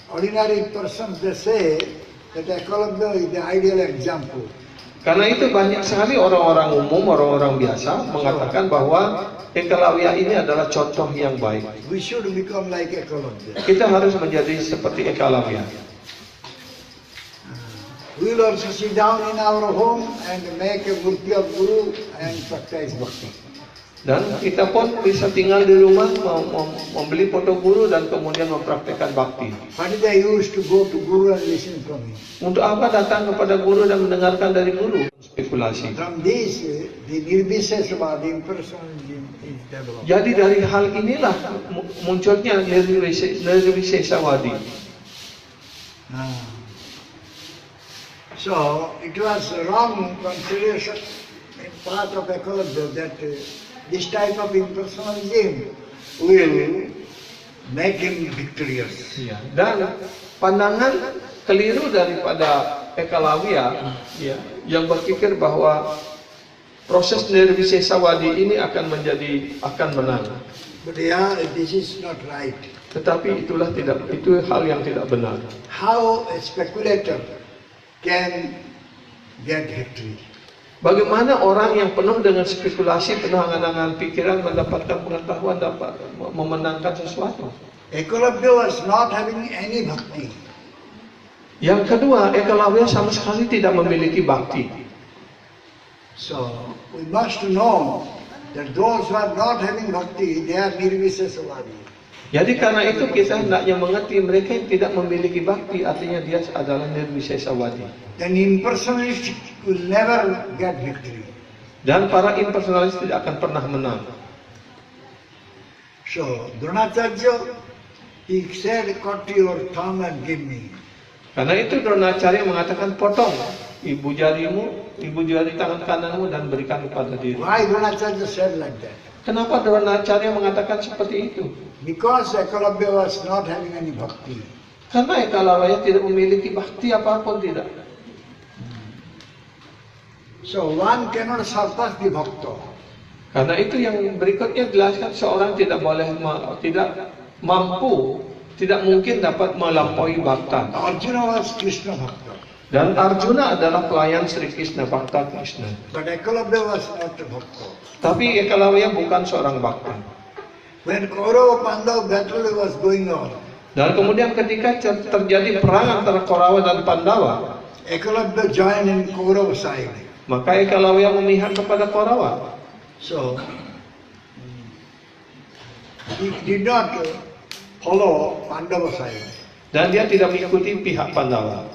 ordinary persons they say that Ekalabya is the ideal example. Karena itu banyak sekali orang-orang umum, orang-orang biasa mengatakan bahwa Ekalawya ini adalah contoh yang baik. We should become like Ekalabya. Kita harus menjadi seperti Ekalawya. We will also sit down in our home and make a murti of Guru and practice bhakti. Dan kita pun bisa tinggal di rumah, membeli foto guru dan kemudian mempraktekkan bakti. What is the use to go to Guru and listen from him? Untuk apa datang kepada guru dan mendengarkan dari guru? Spekulasi. From this, the Nirvisesava, the impersonalism is developed. Jadi dari hal inilah munculnya Nirvisesawadi. So it was wrong consideration in part of Ekalabya that this type of impersonalism will make him victorious. Ya. Dan pandangan keliru daripada Ekalawya ya, yang berpikir bahwa proses Nirvisesawadi ini akan menang. But yeah, this is not right. Tetapi itu hal yang tidak benar. How a speculator can get victory? Bagaimana orang yang penuh dengan spekulasi, penuh angan-angan pikiran mendapatkan pengetahuan, dapat memenangkan sesuatu? Ekalabya was not having any bhakti. Yang kedua, Ekalawya sama sekali tidak memiliki bakti. So we must know that those who are not having bhakti, they are Nirvisesavadi. Jadi karena itu kita hendaknya mengerti mereka yang tidak memiliki bakti, artinya dia adalah Nirvisesawadi. Then impersonalist will never get victory. Dan para impersonalis tidak akan pernah menang. So Dronacharya, he said, cut your thumb and give me. Karena itu Dronacharya mengatakan, potong ibu jari tangan kananmu dan berikan kepada diri. Why Dronacharya said like that? Kenapa Dronacharya mengatakan seperti itu? Because Ekalabya was not having any bhakti. Karena Ekalawya tidak memiliki bakti apapun tidak. So one cannot surpass the bhakta. Karena itu yang berikutnya jelaskan, seorang tidak mungkin dapat melampaui bhakta. Arjuna was Krishna bhakta. Dan Arjuna adalah pelayan Sri Krishna, bhakta Krishna. But Ekalabya was not a bhakta. Tapi Ekalawya bukan seorang bhakta. When Kaurava Pandava battle was going on, Dan kemudian ketika terjadi perang antara Korawa dan Pandawa, Ekalabya joined in Kaurava side. maka Ekalawya memihak kepada Korawa. So he did not follow Pandava side. Dan dia tidak mengikuti pihak Pandawa.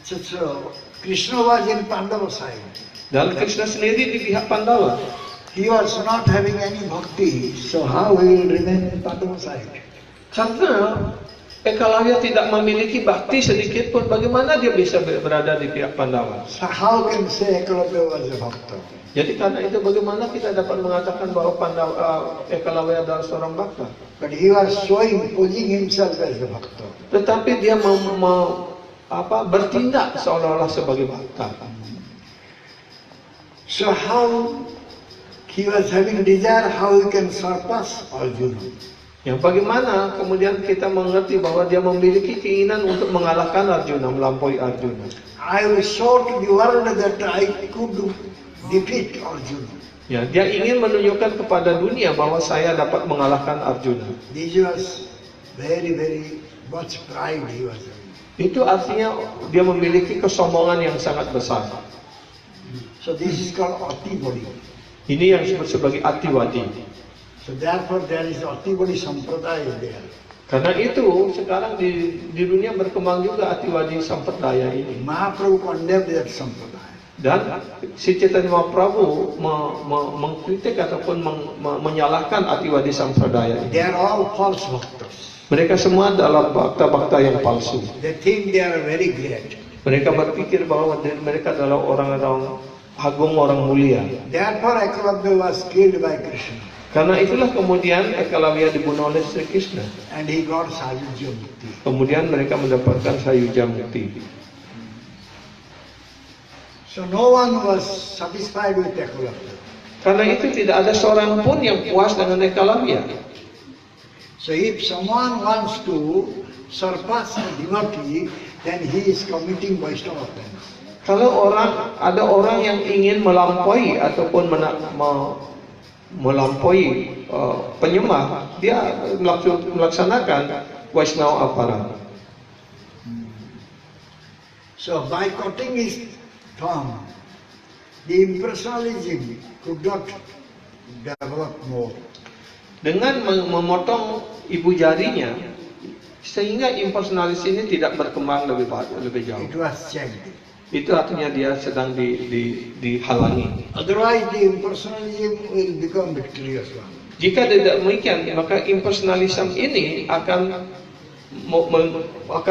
So Krishna was in Pandava side. Dan Krishna sendiri di pihak Pandawa. He was not having any bhakti. So how he will remain in Pandava side? Karena Ekalavya tidak memiliki bakti sedikit pun, bagaimana dia bisa berada di pihak Pandawa? So how can say Ekalavya was a bhakta? Jadi karena itu bagaimana kita dapat mengatakan bahwa Ekalavya adalah seorang bhakta? But he was posing himself as a bhakta. Tetapi dia bertindak seolah-olah sebagai bhakta. So how he was having desire, how he can surpass Arjuna? Yang bagaimana kemudian kita mengerti bahwa dia memiliki keinginan untuk mengalahkan Arjuna, melampaui Arjuna. I will show to the world that I could defeat Arjuna. Ya, dia ingin menunjukkan kepada dunia bahwa saya dapat mengalahkan Arjuna. This was very, very much pride he was having. Itu artinya dia memiliki kesombongan yang sangat besar. So this is called Atibadi. Ini yang disebut sebagai Atiwadi. So therefore there is Atibadi Sampradaya there. Karena itu sekarang di dunia berkembang juga Atiwadi Sampradaya ini. Mahaprabhu condemned that Sampradaya. Dan si Chaitanya Mahaprabhu mengkritik ataupun menyalahkan Atiwadi Sampradaya ini. They are all false bhaktas. Mereka semua adalah bhakta-bhakta yang palsu. They think they are very great. Mereka berpikir bahwa mereka adalah orang-orang agung, orang mulia. Therefore Ekalavya was killed by Krishna. Karena itulah kemudian Ekalavya dibunuh oleh Sri Krishna. And he got Sayuja Mukti. Kemudian mereka mendapatkan Sayuja Mukti. So no one was satisfied with Ekalavya. Karena itu tidak ada seorang pun yang puas dengan Ekalavya. So if someone wants to surpass a devotee, then he is committing Vaishnava offense. Kalau ada orang yang ingin melampaui ataupun melampaui penyembah, dia melaksanakan Vaishnava aparat. So by cutting his tongue, the impersonalism could not develop more. Dengan memotong ibu jarinya, sehingga impersonalis ini tidak berkembang lebih jauh. It was checked. Itu artinya dia sedang dihalangi. Otherwise the impersonalism will become victorious one. Jika tidak demikian, maka impersonalism ini akan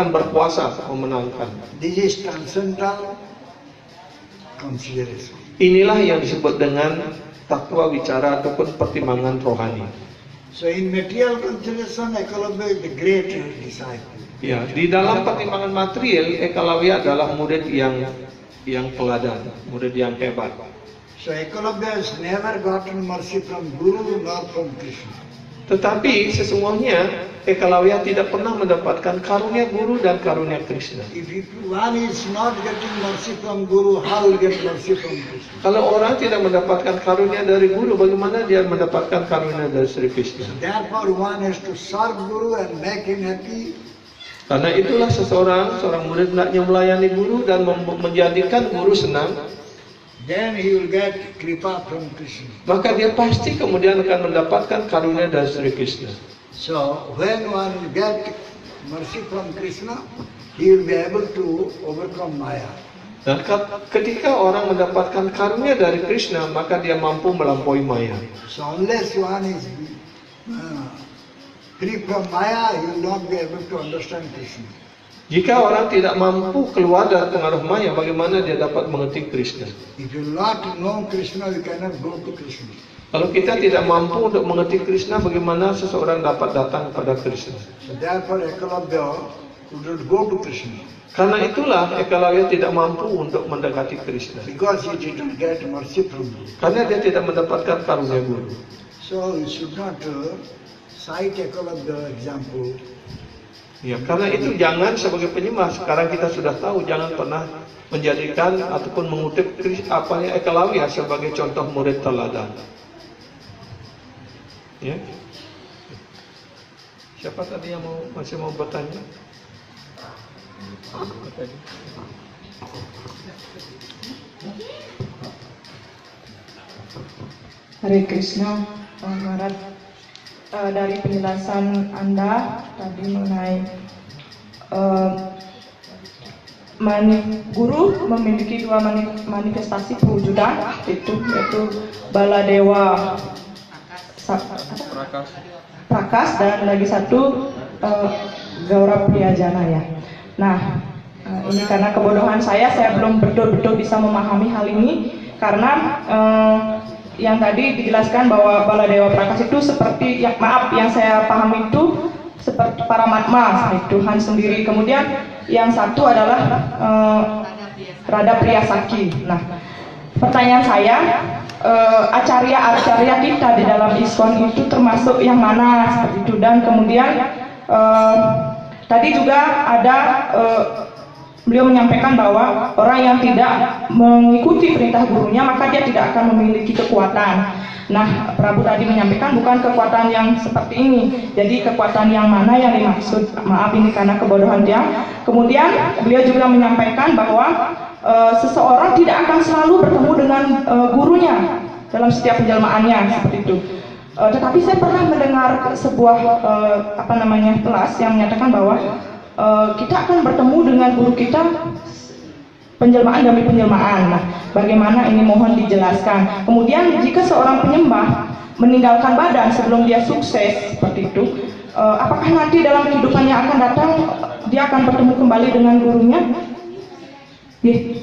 berkuasa memenangkan. This is transcendental consideration. Inilah yang disebut dengan takwa wicara ataupun pertimbangan rohani. So in material consideration, Ekalavya is the great disciple. Ya, di dalam pertimbangan material, Ekalavya adalah murid yang teladan, murid yang hebat. So Ekalavya has never gotten mercy from Guru nor from Krishna. Tetapi sesungguhnya Ekalavya tidak pernah mendapatkan karunia Guru dan karunia Krishna. If one is not getting mercy from Guru, how will get mercy from Krishna? Kalau orang tidak mendapatkan karunia dari Guru, bagaimana dia mendapatkan karunia dari Sri Krishna? Therefore one has to serve Guru and make him happy. Karena itulah seorang murid hendaknya melayani Guru dan menjadikan Guru senang. Then he will get kripa from Krishna. Maka dia pasti kemudian akan mendapatkan karunia dari Sri Krishna. So when one will get mercy from Krishna, he will be able to overcome Maya. Dan ketika orang mendapatkan karunia dari Krishna, maka dia mampu melampaui Maya. So unless one is free from Maya, he will not be able to understand Krishna. Jika orang tidak mampu keluar dari pengaruh Maya, bagaimana dia dapat mengerti Krishna? If you not know Krishna, you cannot go to Krishna. Kalau kita tidak mampu untuk mengerti Krishna, bagaimana seseorang dapat datang kepada Krishna? So therefore Ekalavya could not go to Krishna. Karena itulah Ekalavya tidak mampu untuk mendekati Krishna. Because he did not get mercy from Guru. Karena dia tidak mendapatkan karunia Guru. So you should not cite Ekalavya example. Ya, karena itu jangan sebagai penyembah, sekarang kita sudah tahu, jangan pernah menjadikan ataupun mengutip Ekalavya sebagai contoh murid teladan. Ya. Siapa tadi yang masih mau bertanya? Hare Krishna, Pak Maharaj. Dari penjelasan Anda tadi mengenai Guru memiliki dua manifestasi perwujudan, yaitu Baladewa Prakas dan lagi satu Gaura Priyajana ya. Nah, ini karena kebodohan saya belum betul-betul bisa memahami hal ini karena yang tadi dijelaskan bahwa Baladewa Prakasa itu seperti yang saya pahami itu seperti Paramatma, Tuhan sendiri. Kemudian yang satu adalah Radha Priyasaki. Nah, pertanyaan saya, acarya kita di dalam ISKCON itu termasuk yang mana seperti itu, dan kemudian tadi juga ada beliau menyampaikan bahwa orang yang tidak mengikuti perintah gurunya maka dia tidak akan memiliki kekuatan. Nah, Prabu tadi menyampaikan bukan kekuatan yang seperti ini. Jadi kekuatan yang mana yang dimaksud? Maaf, ini karena kebodohan dia. Kemudian beliau juga menyampaikan bahwa seseorang tidak akan selalu bertemu dengan gurunya dalam setiap penjelmaannya seperti itu. Tetapi saya pernah mendengar sebuah kelas yang menyatakan bahwa kita akan bertemu dengan guru kita penjelmaan demi penjelmaan. Nah, bagaimana ini mohon dijelaskan. Kemudian jika seorang penyembah meninggalkan badan sebelum dia sukses seperti itu, apakah nanti dalam kehidupannya akan datang dia akan bertemu kembali dengan gurunya?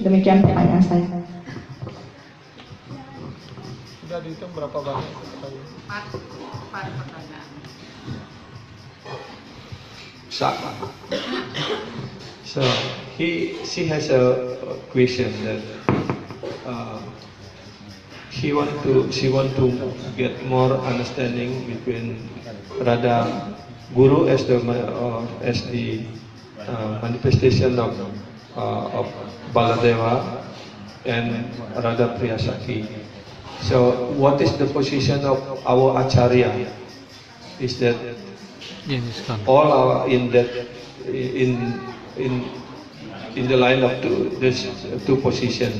Demikian pertanyaan saya. Sudah dihitung berapa banyak? 4 pertanyaan. So she has a question that she want to get more understanding between Radha Guru as the manifestation of Baladeva and Radha Priyasaki. So what is the position of our Acharya? Is that all are in that in the line of this two positions?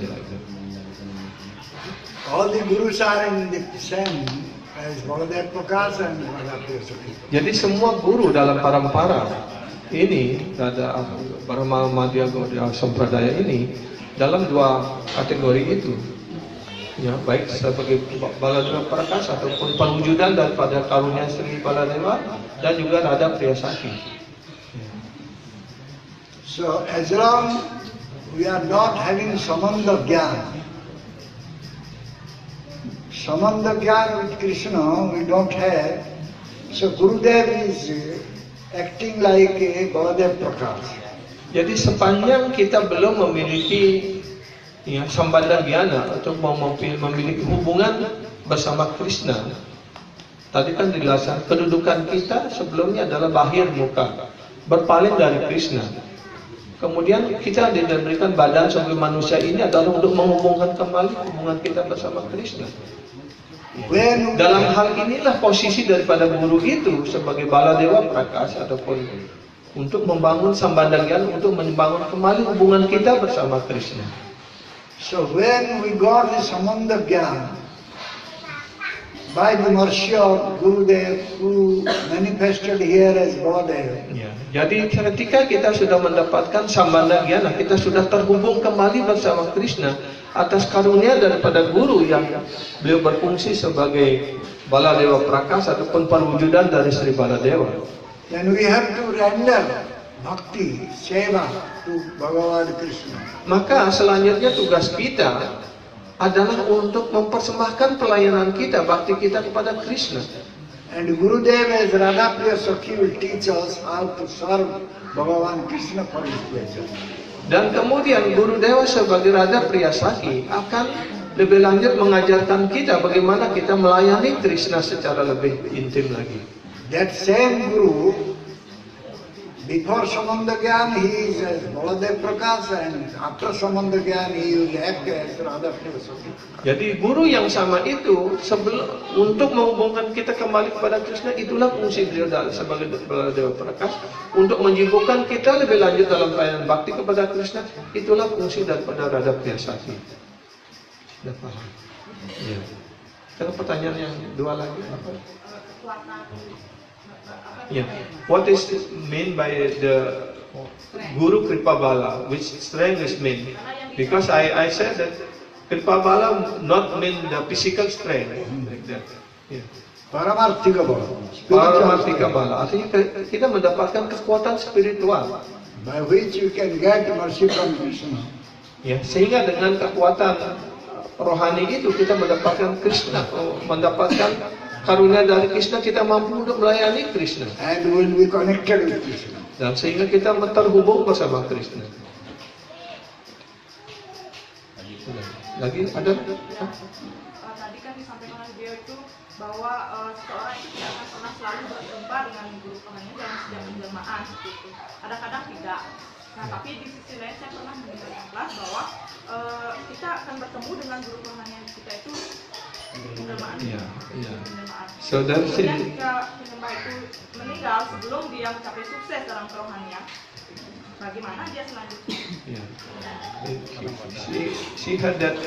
All the gurus are in the same as Baladev Prakasa and Radha Priyasaki. Jadi semua guru dalam parampara ini, ada Brahma Madhya Gaudiya Sampradaya ini dalam dua kategori itu. Ya, baik sebagai Baladeva Prakasa ataupun perwujudan daripada karunia Sri Baladewa dan juga Radha Priyasaki. So as long we are not having Samanda Gyan with Krishna we don't have. So Gurudev is acting like a Baladev Prakasa. Jadi sepanjang kita belum memiliki sambandha gyana atau memiliki hubungan bersama Krishna, tadi kan dijelaskan kedudukan kita sebelumnya adalah bahir muka, berpaling dari Krishna. Kemudian kita diberikan badan sebagai manusia ini adalah untuk menghubungkan kembali hubungan kita bersama Krishna. Dalam hal inilah posisi daripada guru itu sebagai Baladewa Prakasa ataupun untuk membangun sambandha gyana, untuk membangun kembali hubungan kita bersama Krishna. So when we got the Samanda Gyan by the mercy of Gurudev who manifested here as Baladev. Ya, jadi ketika kita sudah mendapatkan sambandha gyana, kita sudah terhubung kembali bersama Krishna atas karunia daripada guru yang beliau berfungsi sebagai Baladewa Prakasa ataupun perwujudan dari Sri Baladewa. Then we have to render bhakti, seva to Bhagavan Krishna. Maka selanjutnya tugas kita adalah untuk mempersembahkan pelayanan kita, bakti kita kepada Krishna. And Gurudev as Radha Priyasaki will teach us how to serve Bhagavan Krishna for his pleasure. Dan kemudian Guru Dewa sebagai Radha Priyasaki akan lebih lanjut mengajarkan kita bagaimana kita melayani Krishna secara lebih intim lagi. That same Guru, before Samanda Gyan he is as Baladev Prakasa, and after Samanda Gyan he will act as Radha Priyasaki. Jadi guru yang sama itu untuk menghubungkan kita kembali kepada Krishna, itulah fungsi beliau sebagai Baladewa Prakasa. Untuk menyibukkan kita lebih lanjut dalam pelayanan bakti kepada Krishna, itulah fungsi daripada Radha Priyasaki. Sudah paham? Ya. Ada pertanyaan yang dua lagi apa? Yeah. What is mean by the Guru Kripabala? Which strength is mean? Because I said that Kripabala not mean the physical strength like that. Yeah. Paramarthika bala. Paramarthika bala. Artinya kita mendapatkan kekuatan spiritual. By which you can get mercy from Krishna. Ya, sehingga dengan kekuatan rohani itu kita mendapatkan Krishna, mendapatkan karunia dari Krishna, kita mampu untuk melayani Krishna. And will be connected with Krishna. Dan sehingga kita terhubung bersama Krishna. Lagi ada? Tadi kan disampaikan oleh beliau itu bahwa seseorang itu tidak akan pernah selalu berjumpa dengan guru rohaninya dalam sejak penjelmaan gitu. Kadang-kadang tidak. Nah, tapi di sisi lain saya pernah mendengar yang kelas bahwa kita akan bertemu dengan guru rohani kita itu penjelmaan. Iya. Penjelmaan. So that's Kemudian it. jika penyembah itu meninggal sebelum dia mencapai sukses dalam kerohanian, bagaimana dia selanjutnya? Yeah. She heard that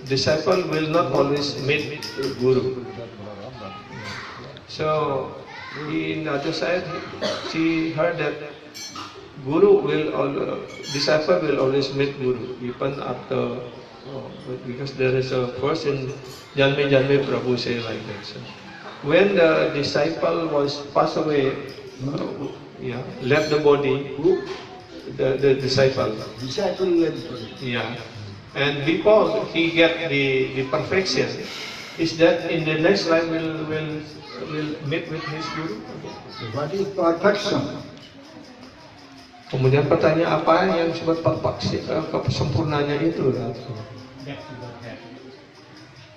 disciple will not always meet guru. So in other side, she heard that disciple will always meet guru even after. Because there is a verse in Janme Prabhu say like that. So, when the disciple was passed away, left the body, the disciple. Disciple left. Yeah, and before he get the perfection, is that in the next life will meet with his guru? What is perfection? Kemudian pertanyaan apa yang disebut kesempurnaannya itu?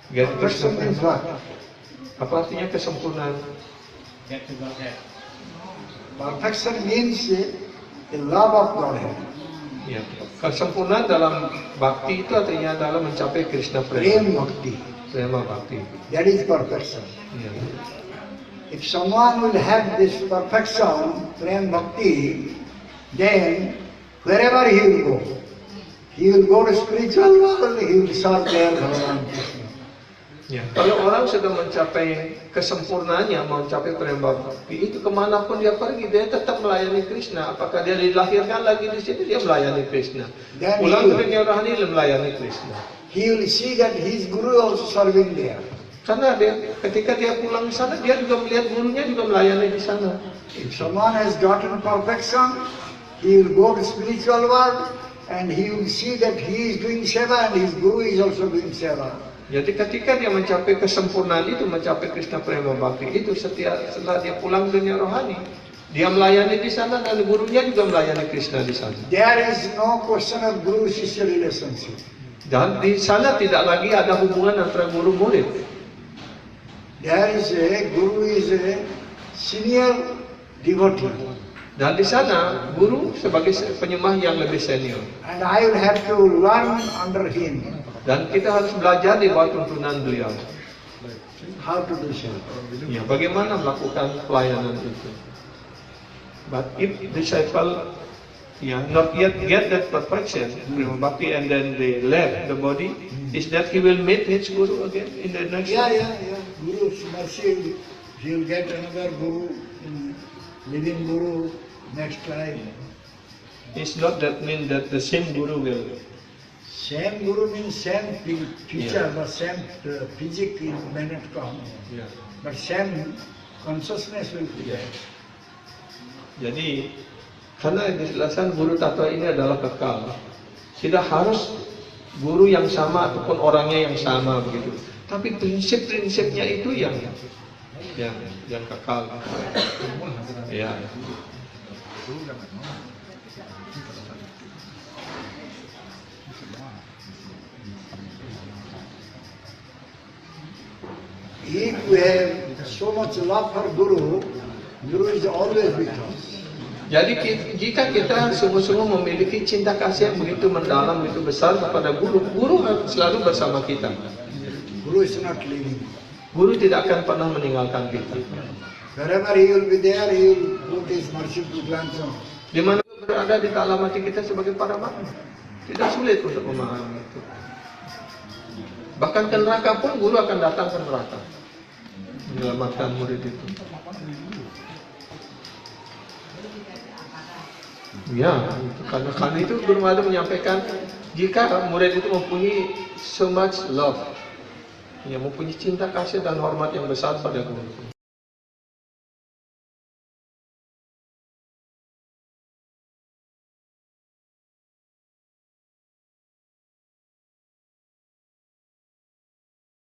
Perfection means what? Apa artinya kesempurnaan? Perfection means the love of Godhead. Ya, kesempurnaan dalam bakti itu artinya adalah mencapai Krishna Prem prema. Bhakti. Prema bakti. That is perfection. Ya. If someone will have this perfection, Prem Bhakti, then wherever he will go to spiritual world, he will serve there Bhagavan Krishna. Ya. Kalau orang sudah mencapai kesempurnaannya, mencapai prema bakti, itu kemanapun dia pergi, dia tetap melayani Krishna. Apakah dia dilahirkan lagi di sini, dia melayani Krishna. Pulang ke dunia rohani, dia melayani Krishna. He will see that his guru also serving there. Karena ketika dia pulang ke sana, dia juga melihat gurunya juga melayani di sana. If someone has gotten perfection, he will go to spiritual world and he will see that he is doing seva and his guru is also doing seva. Jadi ketika dia mencapai kesempurnaan itu, mencapai Krishna Prema Bhakti itu, setelah dia pulang ke dunia rohani, dia melayani di sana dan gurunya juga melayani Krishna di sana. There is no question of guru-shishya relationship. Dan di sana tidak lagi ada hubungan antara guru murid. There is guru is a senior devotee. Dan di sana guru sebagai penyembah yang lebih senior. And I will have to learn under him. Dan kita harus belajar di bawah tuntunan beliau. How to do so. Ya, bagaimana melakukan pelayanan itu. But if disciple not yet get that perfection, Prema Bhakti, and then they left the body, is that he will meet his guru again in the next life? Yeah. Guru mercy, he will get another guru, living guru next life. It's not that mean that the same guru will. Same guru means same teacher, Yeah. but same physics may not come. Yeah. But same consciousness will be there. Jadi karena dijelaskan guru tattva ini adalah kekal, tidak harus guru yang sama ataupun orangnya yang sama begitu. Tapi prinsip-prinsipnya itu yang kekal. Ya. If we have so much love for Guru, Guru is always with us. Jadi jika kita sungguh-sungguh memiliki cinta kasih yang begitu mendalam, begitu besar kepada guru, guru selalu bersama kita. Guru is not leaving. Guru tidak akan pernah meninggalkan kita. Wherever he will be there, he will put his merciful glance on. Di mana berada di dalam hati kita sebagai para makhluk. Tidak sulit untuk memahami itu. Bahkan ke neraka pun guru akan datang ke neraka, menyelamatkan murid itu. Ya, karena itu Guru Mahathir menyampaikan, jika murid itu mempunyai so much love, mempunyai cinta kasih dan hormat yang besar pada guru.